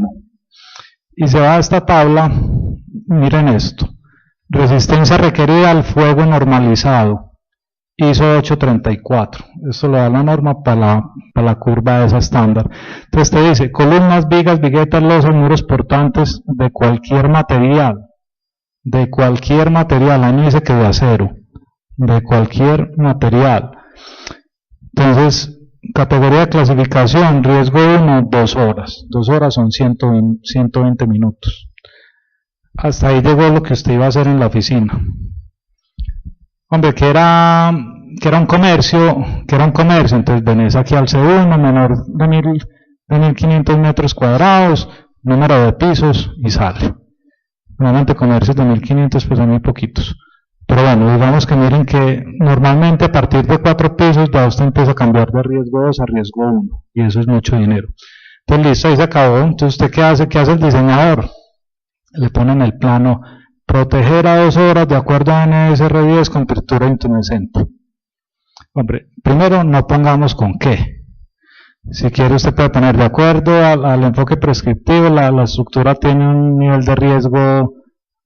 Y se va a esta tabla, miren esto, resistencia requerida al fuego normalizado, ISO 834, esto lo da la norma para la curva de esa estándar. Entonces te dice, columnas, vigas, viguetas, losas, muros portantes de cualquier material, ahí me dice que de acero, de cualquier material. Entonces, categoría de clasificación, riesgo 1, 2 horas. 2 horas son 120 minutos. Hasta ahí llegó lo que usted iba a hacer en la oficina. Hombre, que era un comercio, entonces venís aquí al C1, menor de 1.500 metros cuadrados, número de pisos y sale. Normalmente comercios de 1.500 pues son muy poquitos. Pero bueno, digamos que miren que normalmente a partir de 4 pisos ya usted empieza a cambiar de riesgo 2 a riesgo 1 y eso es mucho dinero. Entonces listo, ahí se acabó. Entonces usted ¿qué hace? ¿Qué hace el diseñador? Le pone en el plano proteger a 2 horas de acuerdo a NSR 10 con pintura intumescente. Hombre, primero no pongamos con qué. Si quiere usted puede poner de acuerdo al enfoque prescriptivo, la estructura tiene un nivel de riesgo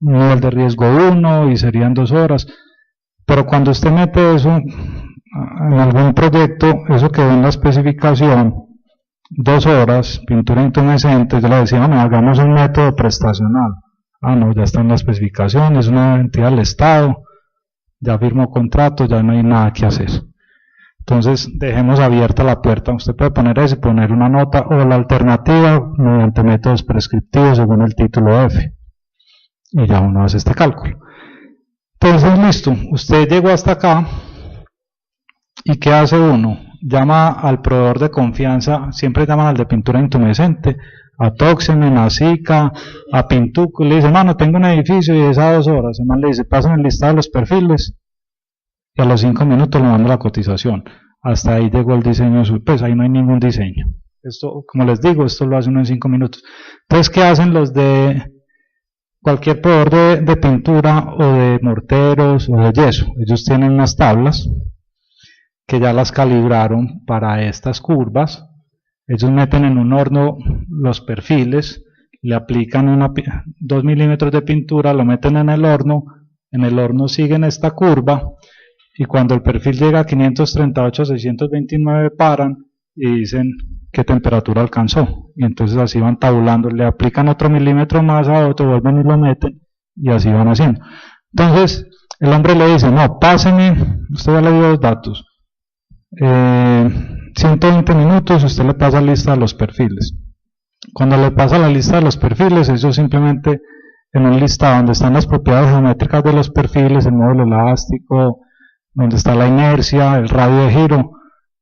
1 y serían 2 horas, pero cuando usted mete eso en algún proyecto, eso quedó en la especificación, 2 horas, pintura intumescente, yo le decía, no, hagamos un método prestacional. No, ya está en la especificación, es una entidad del Estado, ya firmó contrato, ya no hay nada que hacer. Entonces dejemos abierta la puerta, usted puede poner eso y poner una nota o la alternativa mediante métodos prescriptivos según el título F. Y ya uno hace este cálculo. Entonces listo, usted llegó hasta acá y ¿qué hace uno? Llama al proveedor de confianza, siempre llaman al de pintura intumescente, a Toxemen, a Zika, a Pintuco, y le dice, hermano, tengo un edificio y es a 2 horas, el man le dice, pasen el listado de los perfiles y a los 5 minutos le manda la cotización. Hasta ahí llegó el diseño, pues ahí no hay ningún diseño. Esto, como les digo, esto lo hace uno en 5 minutos. Entonces, ¿qué hacen los de cualquier proveedor de pintura o de morteros o de yeso? Ellos tienen unas tablas que ya las calibraron para estas curvas. Ellos meten en un horno los perfiles, le aplican 2 milímetros de pintura, lo meten en el horno siguen esta curva y cuando el perfil llega a 538 a 629 paran y dicen qué temperatura alcanzó y entonces así van tabulando, le aplican otro milímetro más a otro, vuelven y lo meten y así van haciendo. Entonces el hombre le dice, no, páseme, usted ya le dio los datos, 120 minutos, usted le pasa la lista de los perfiles. Cuando le pasa la lista de los perfiles, eso simplemente en un listado donde están las propiedades geométricas de los perfiles, el módulo elástico, donde está la inercia, el radio de giro,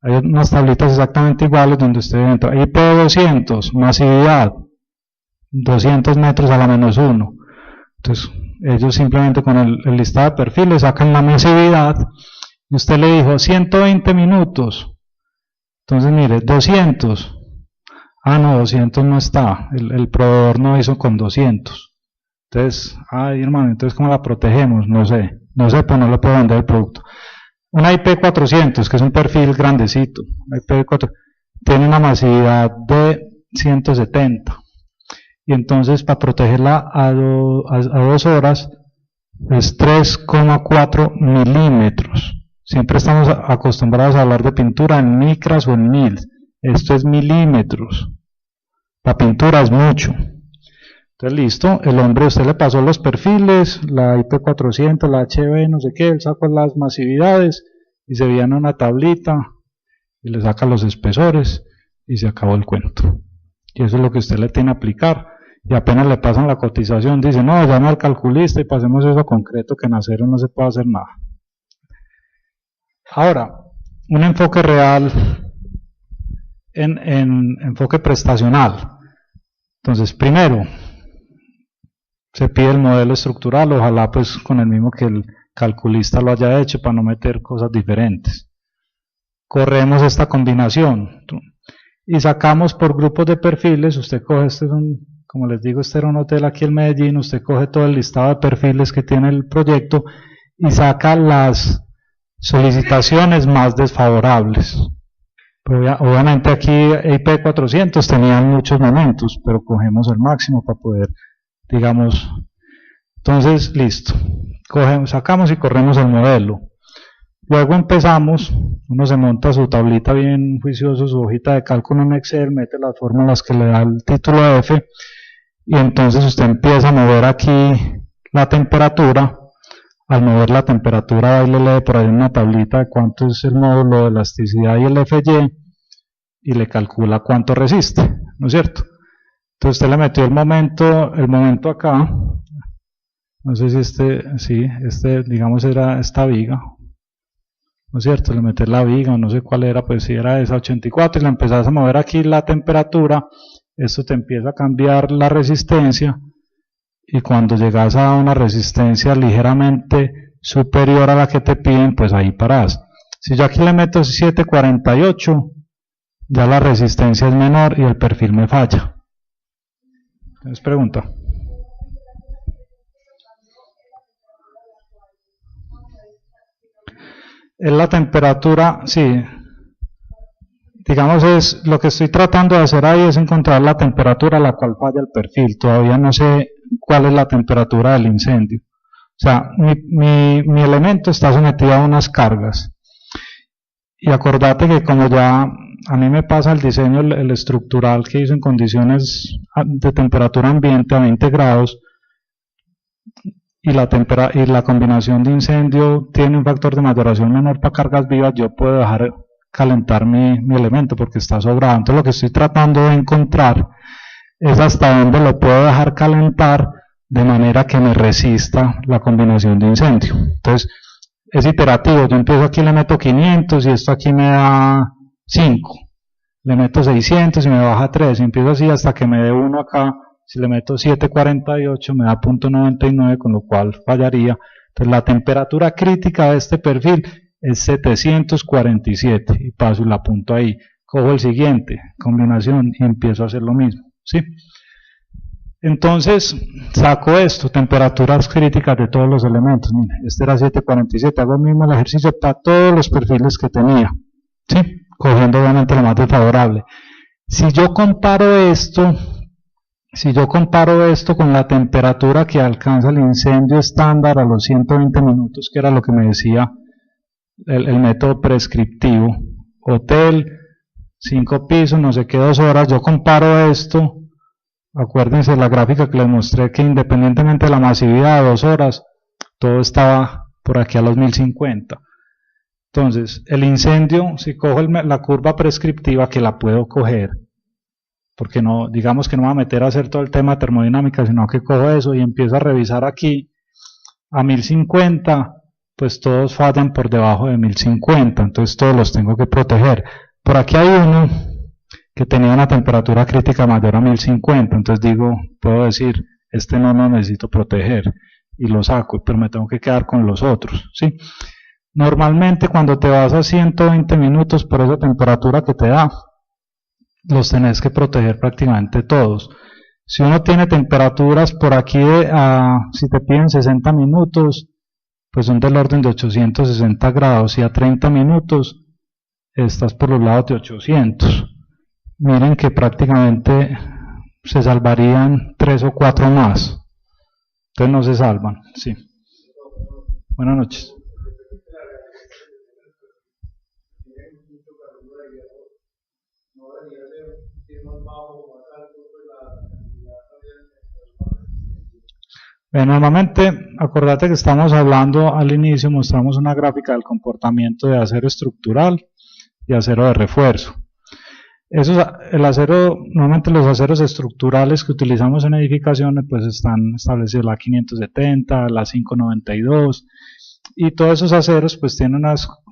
hay unas tablitas exactamente iguales donde usted entra. IP200, masividad, 200 metros a la menos 1. Entonces, ellos simplemente con el listado de perfiles sacan la masividad y usted le dijo 120 minutos. Entonces, mire, 200. No, 200 no está. El proveedor no hizo con 200. Entonces, hermano, entonces ¿cómo la protegemos? No sé, pues no le puedo vender el producto. Una IP400, que es un perfil grandecito, IP400, tiene una masividad de 170. Y entonces, para protegerla a 2 horas, es 3,4 milímetros. Siempre estamos acostumbrados a hablar de pintura en micras o en mils. esto es milímetros, la pintura es mucho. Entonces listo, el hombre, usted le pasó los perfiles, la IP400, la HB, no sé qué, él sacó las masividades y se viene una tablita y le saca los espesores y se acabó el cuento. Y eso es lo que usted le tiene que aplicar. Y apenas le pasan la cotización, dice, no, llame al calculista y pasemos eso concreto, que en acero no se puede hacer nada. Ahora, un enfoque real en enfoque prestacional. Entonces, primero, se pide el modelo estructural, ojalá pues con el mismo que el calculista lo haya hecho para no meter cosas diferentes. Corremos esta combinación y sacamos por grupos de perfiles. Usted coge, como les digo, este era un hotel aquí en Medellín, usted coge todo el listado de perfiles que tiene el proyecto y saca las solicitaciones más desfavorables. Obviamente aquí IP400 tenían muchos momentos, pero cogemos el máximo para poder, digamos, entonces listo, sacamos y corremos el modelo. Luego empezamos, uno se monta su tablita bien juicioso, su hojita de cálculo en Excel, mete las fórmulas que le da el título F, y entonces usted empieza a mover aquí la temperatura. Al mover la temperatura, ahí le lee por ahí una tablita de cuánto es el módulo de elasticidad y el FY, y le calcula cuánto resiste, ¿no es cierto? Entonces usted le metió el momento acá, no sé si digamos era esta viga, ¿no es cierto? Le metes la viga, o no sé cuál era, pues si era esa 84, y le empezás a mover aquí la temperatura, esto te empieza a cambiar la resistencia, y cuando llegas a una resistencia ligeramente superior a la que te piden, pues ahí parás. Si yo aquí le meto 748, ya la resistencia es menor y el perfil me falla. ¿Tienes pregunta? Es la temperatura, sí. Digamos, lo que estoy tratando de hacer ahí es encontrar la temperatura a la cual falla el perfil. Todavía no sé cuál es la temperatura del incendio. O sea, mi elemento está sometido a unas cargas. Y acordate que como ya a mí me pasa el diseño, el estructural que hizo en condiciones de temperatura ambiente a 20 grados, y la combinación de incendio tiene un factor de mayoración menor para cargas vivas, yo puedo dejar calentar mi elemento porque está sobrado. Entonces lo que estoy tratando de encontrar es hasta dónde lo puedo dejar calentar de manera que me resista la combinación de incendio. Entonces es iterativo, yo empiezo aquí, le meto 500 y esto aquí me da 5, le meto 600 y me baja 3, y empiezo así hasta que me dé 1 acá. Si le meto 748 me da 0.99, con lo cual fallaría. Entonces la temperatura crítica de este perfil es 747 y paso y la apunto ahí. Cojo el siguiente, combinación, y empiezo a hacer lo mismo, ¿sí? Entonces saco esto, temperaturas críticas de todos los elementos. Mira, este era 747, hago el mismo el ejercicio para todos los perfiles que tenía, ¿sí? Cogiendo obviamente lo más desfavorable. Si yo comparo esto con la temperatura que alcanza el incendio estándar a los 120 minutos, que era lo que me decía el método prescriptivo, hotel, 5 pisos, no sé qué, 2 horas, yo comparo esto, acuérdense la gráfica que les mostré, que independientemente de la masividad de 2 horas, todo estaba por aquí a los 1050. Entonces, el incendio, si cojo la curva prescriptiva, que la puedo coger, porque no, digamos que no me voy a meter a hacer todo el tema de termodinámica, sino que cojo eso y empiezo a revisar aquí a 1050, pues todos fallan por debajo de 1050, entonces todos los tengo que proteger. Por aquí hay uno que tenía una temperatura crítica mayor a 1050, entonces digo, puedo decir, este no lo necesito proteger, y lo saco, pero me tengo que quedar con los otros, ¿sí? Normalmente cuando te vas a 120 minutos por esa temperatura que te da, los tenés que proteger prácticamente todos. Si uno tiene temperaturas por aquí, si te piden 60 minutos, pues son del orden de 860 grados, y a 30 minutos estás por los lados de 800. Miren que prácticamente se salvarían 3 o 4 más. Entonces no se salvan, sí. Buenas noches. Normalmente, acordate que estamos hablando al inicio, mostramos una gráfica del comportamiento de acero estructural y acero de refuerzo. Normalmente los aceros estructurales que utilizamos en edificaciones pues están establecidos la 570, la 592 y todos esos aceros pues tienen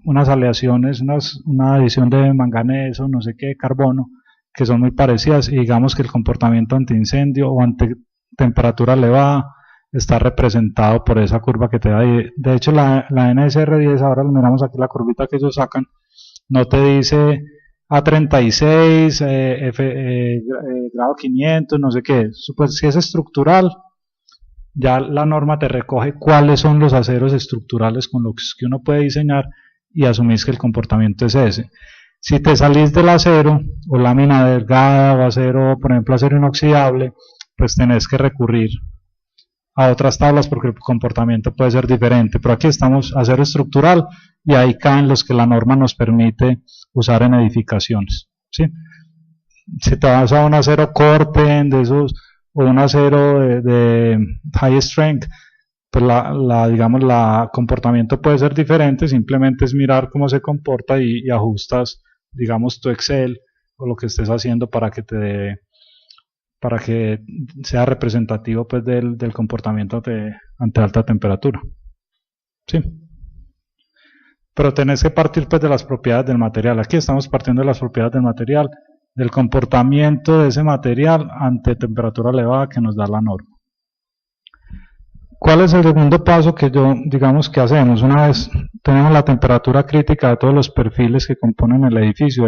unas aleaciones, una adición de manganeso, no sé qué, carbono, que son muy parecidas y digamos que el comportamiento ante incendio o ante temperatura elevada está representado por esa curva que te da. De hecho la NSR10, ahora lo miramos aquí, la curvita que ellos sacan, no te dice A36, grado 500, no sé qué. Pues si es estructural, ya la norma te recoge cuáles son los aceros estructurales con los que uno puede diseñar y asumís que el comportamiento es ese. Si te salís del acero o lámina delgada o acero, por ejemplo acero inoxidable, pues tenés que recurrir a otras tablas porque el comportamiento puede ser diferente, pero aquí estamos acero estructural y ahí caen los que la norma nos permite usar en edificaciones, ¿sí? Si te vas a un acero Corten de esos o un acero de high strength, pues digamos la comportamiento puede ser diferente, simplemente es mirar cómo se comporta y ajustas, digamos, tu Excel o lo que estés haciendo para que sea representativo pues del comportamiento ante alta temperatura, ¿sí? Pero tenés que partir pues de las propiedades del material. Aquí estamos partiendo de las propiedades del material, del comportamiento de ese material ante temperatura elevada que nos da la norma. ¿Cuál es el segundo paso que digamos que hacemos? Una vez tenemos la temperatura crítica de todos los perfiles que componen el edificio,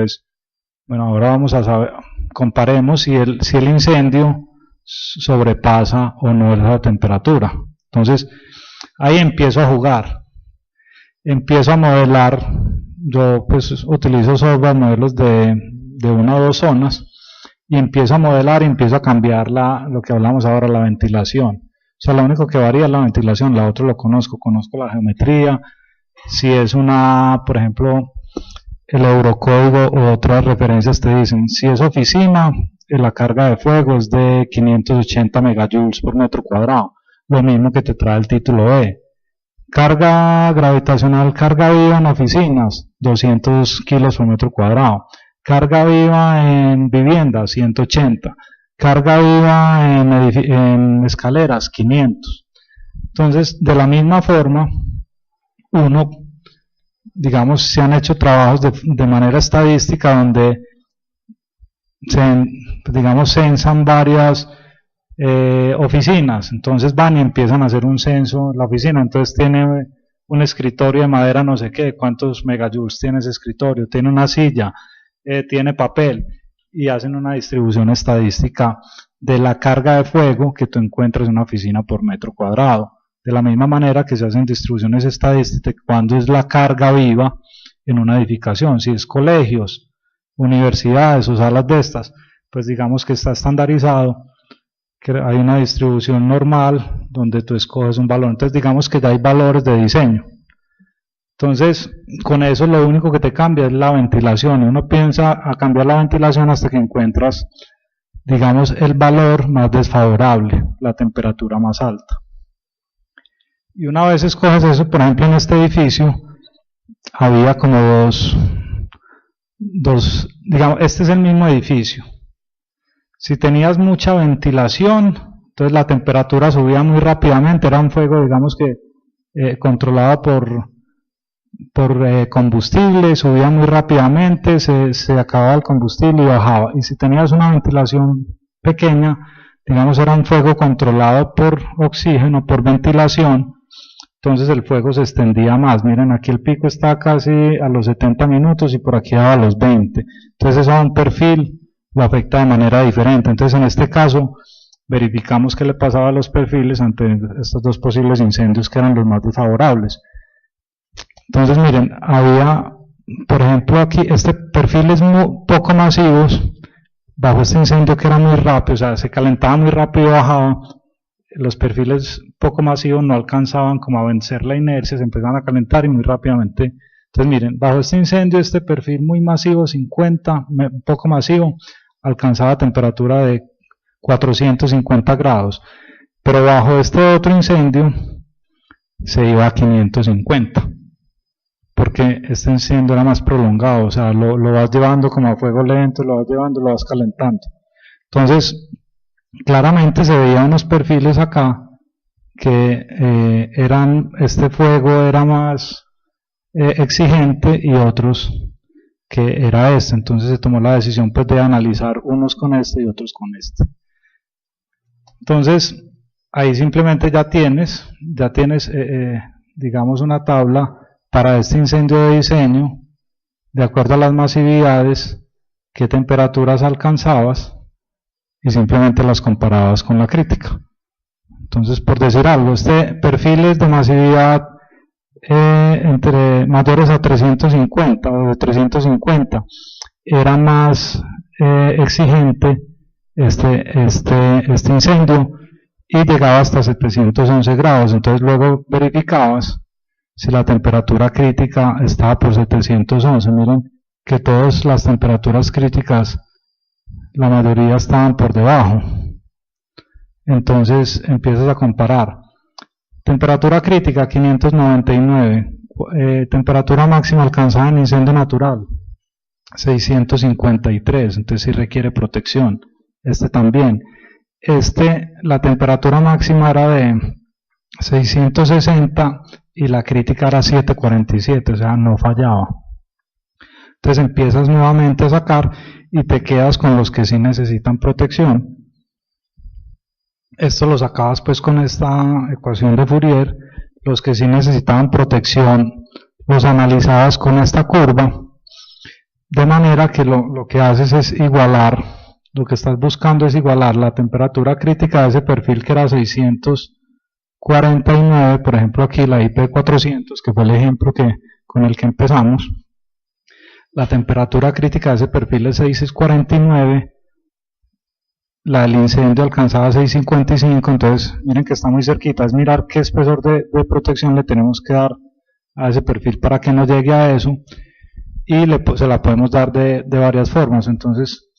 bueno, ahora vamos a saber, comparemos si el incendio sobrepasa o no esa temperatura. Entonces, ahí empiezo a jugar, empiezo a modelar, yo pues utilizo software, modelos de 1 o 2 zonas, y empiezo a modelar y empiezo a cambiar lo que hablamos ahora, la ventilación. O sea, lo único que varía es la ventilación, la otra lo conozco la geometría, si es por ejemplo, el eurocódigo o otras referencias te dicen, si es oficina, la carga de fuego es de 580 megajoules por metro cuadrado, lo mismo que te trae el título E. Carga gravitacional, carga viva en oficinas, 200 kilos por metro cuadrado. Carga viva en viviendas, 180. Carga viva en escaleras, 500. Entonces, de la misma forma, digamos, se han hecho trabajos de manera estadística donde digamos, censan varias oficinas, entonces van y empiezan a hacer un censo en la oficina, entonces tiene un escritorio de madera no sé qué, cuántos megajoules tiene ese escritorio, tiene una silla, tiene papel, y hacen una distribución estadística de la carga de fuego que tú encuentras en una oficina por metro cuadrado. De la misma manera que se hacen distribuciones estadísticas cuando es la carga viva en una edificación, si es colegios, universidades o salas de estas, pues digamos que está estandarizado, que hay una distribución normal donde tú escoges un valor, entonces digamos que ya hay valores de diseño. Entonces, con eso lo único que te cambia es la ventilación, y uno piensa a cambiar la ventilación hasta que encuentras, digamos, el valor más desfavorable, la temperatura más alta. Y una vez escoges eso, por ejemplo en este edificio, había como digamos, este es el mismo edificio. Si tenías mucha ventilación, entonces la temperatura subía muy rápidamente, era un fuego, digamos que controlado por combustible, subía muy rápidamente, se acababa el combustible y bajaba. Y si tenías una ventilación pequeña, digamos era un fuego controlado por oxígeno, por ventilación, entonces el fuego se extendía más. Miren, aquí el pico está casi a los 70 minutos y por aquí a los 20. Entonces eso a un perfil lo afecta de manera diferente. Entonces en este caso verificamos qué le pasaba a los perfiles ante estos dos posibles incendios que eran los más desfavorables. Entonces miren, había, por ejemplo aquí, este perfil es poco masivos, bajo este incendio que era muy rápido, o sea, se calentaba muy rápido y bajaba, los perfiles poco masivos no alcanzaban como a vencer la inercia, se empezaban a calentar y muy rápidamente. Entonces miren, bajo este incendio, este perfil muy masivo, 50, poco masivo, alcanzaba temperatura de 450 grados. pero bajo este otro incendio se iba a 550, porque este incendio era más prolongado, o sea, lo vas llevando como a fuego lento, lo vas llevando, lo vas calentando. Entonces, claramente se veían unos perfiles acá que este fuego era más exigente y otros que era este. Entonces se tomó la decisión pues de analizar unos con este y otros con este. Entonces ahí simplemente ya tienes digamos una tabla para este incendio de diseño de acuerdo a las masividades, qué temperaturas alcanzabas y simplemente las comparabas con la crítica. Entonces, por decir algo, este perfil es de masividad entre mayores a 350 o de 350 era más exigente este incendio y llegaba hasta 711 grados. Entonces luego verificabas si la temperatura crítica estaba por 711. Miren que todas las temperaturas críticas, la mayoría estaban por debajo. Entonces empiezas a comparar. Temperatura crítica 599, temperatura máxima alcanzada en incendio natural 653, entonces sí requiere protección. Este también. La temperatura máxima era de 660 y la crítica era 747, o sea, no fallaba. Entonces empiezas nuevamente a sacar y te quedas con los que sí necesitan protección. Esto lo sacabas pues con esta ecuación de Fourier. Los que sí necesitaban protección los analizabas con esta curva, de manera que lo que haces es igualar, lo que estás buscando es igualar la temperatura crítica de ese perfil que era 649, por ejemplo aquí la IP400, que fue el ejemplo con el que empezamos. La temperatura crítica de ese perfil es 649, la del incendio alcanzaba 655, entonces miren que está muy cerquita, es mirar qué espesor de protección le tenemos que dar a ese perfil para que no llegue a eso, y se la podemos dar de varias formas. Entonces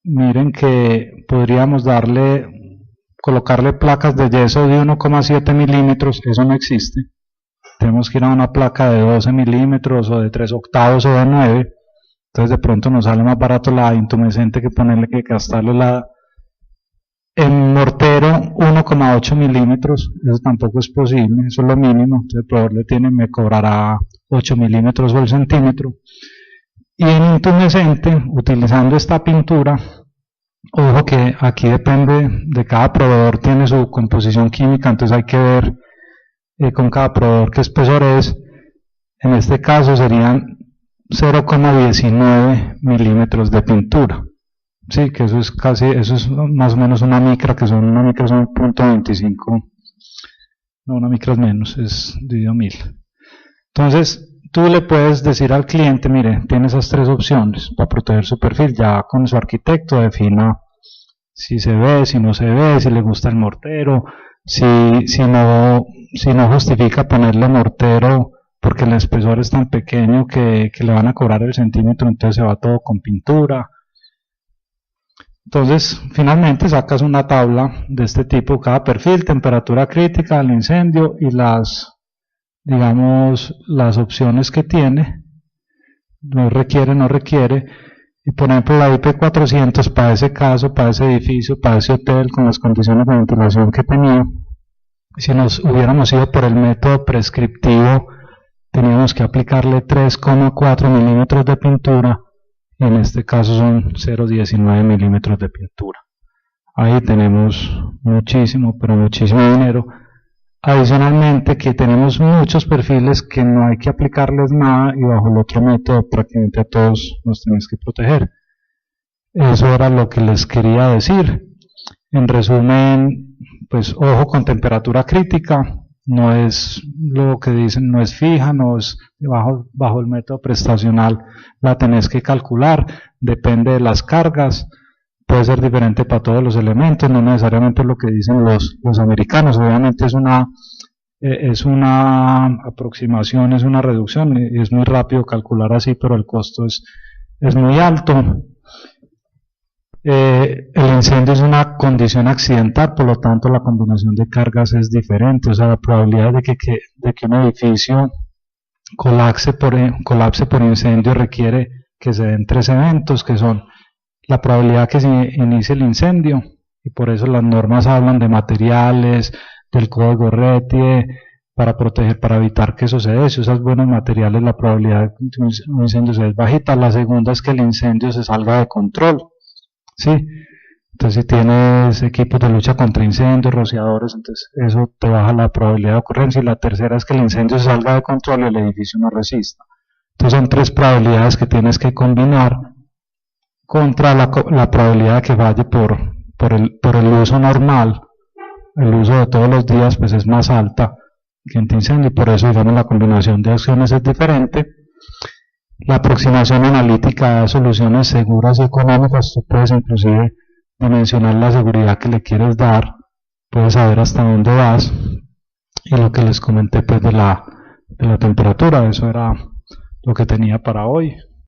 miren que podríamos colocarle placas de yeso de 1,7 milímetros, eso no existe, tenemos que ir a una placa de 12 milímetros o de 3/8 o de 9. Entonces de pronto nos sale más barato la intumescente que ponerle que gastarle en mortero 1,8 milímetros, eso tampoco es posible, eso es lo mínimo. Entonces el proveedor me cobrará 8 milímetros o el centímetro. Y en intumescente, utilizando esta pintura, ojo que aquí depende de cada proveedor, tiene su composición química, entonces hay que ver con cada proveedor qué espesor es. En este caso serían 0,19 milímetros de pintura. Sí, que eso es más o menos una micra, una micra son 0.25, no, una micra es menos, es dividido 1000. Entonces, tú le puedes decir al cliente, mire, tiene esas tres opciones para proteger su perfil, ya con su arquitecto defina si se ve, si no se ve, si le gusta el mortero, si no justifica ponerle mortero porque el espesor es tan pequeño que le van a cobrar el centímetro, entonces se va todo con pintura. Entonces, finalmente sacas una tabla de este tipo, cada perfil, temperatura crítica, el incendio y las opciones que tiene, no requiere, y por ejemplo la IP400 para ese caso, para ese edificio, para ese hotel, con las condiciones de ventilación que tenía, si nos hubiéramos ido por el método prescriptivo, teníamos que aplicarle 3,4 milímetros de pintura, y en este caso son 0,19 milímetros de pintura. Ahí tenemos muchísimo, pero muchísimo dinero. Adicionalmente que tenemos muchos perfiles que no hay que aplicarles nada, y bajo el otro método prácticamente a todos nos tenemos que proteger. Eso era lo que les quería decir. En resumen, pues ojo con temperatura crítica, no es lo que dicen, no es fija, no es bajo el método prestacional, la tenés que calcular, depende de las cargas, puede ser diferente para todos los elementos, no necesariamente lo que dicen los americanos, obviamente es una aproximación, es una reducción, y es muy rápido calcular así, pero el costo es muy alto. El incendio es una condición accidental, por lo tanto la combinación de cargas es diferente, o sea, la probabilidad de que un edificio colapse por incendio requiere que se den 3 eventos, que son la probabilidad que se inicie el incendio, y por eso las normas hablan de materiales, del código RETIE, para proteger, para evitar que eso se dé. Si usas buenos materiales, la probabilidad de que un incendio se dé es bajita. La segunda es que el incendio se salga de control, ¿sí? Entonces, si tienes equipos de lucha contra incendios, rociadores, entonces eso te baja la probabilidad de ocurrencia. Y la tercera es que el incendio se salga de control y el edificio no resista. Entonces, son 3 probabilidades que tienes que combinar contra la probabilidad de que falle por el uso normal. El uso de todos los días pues es más alta que en incendio, y por eso, digamos, la combinación de acciones es diferente. La aproximación analítica da soluciones seguras y económicas. Tú puedes inclusive dimensionar la seguridad que le quieres dar, puedes saber hasta dónde vas, y lo que les comenté pues de la temperatura. Eso era lo que tenía para hoy.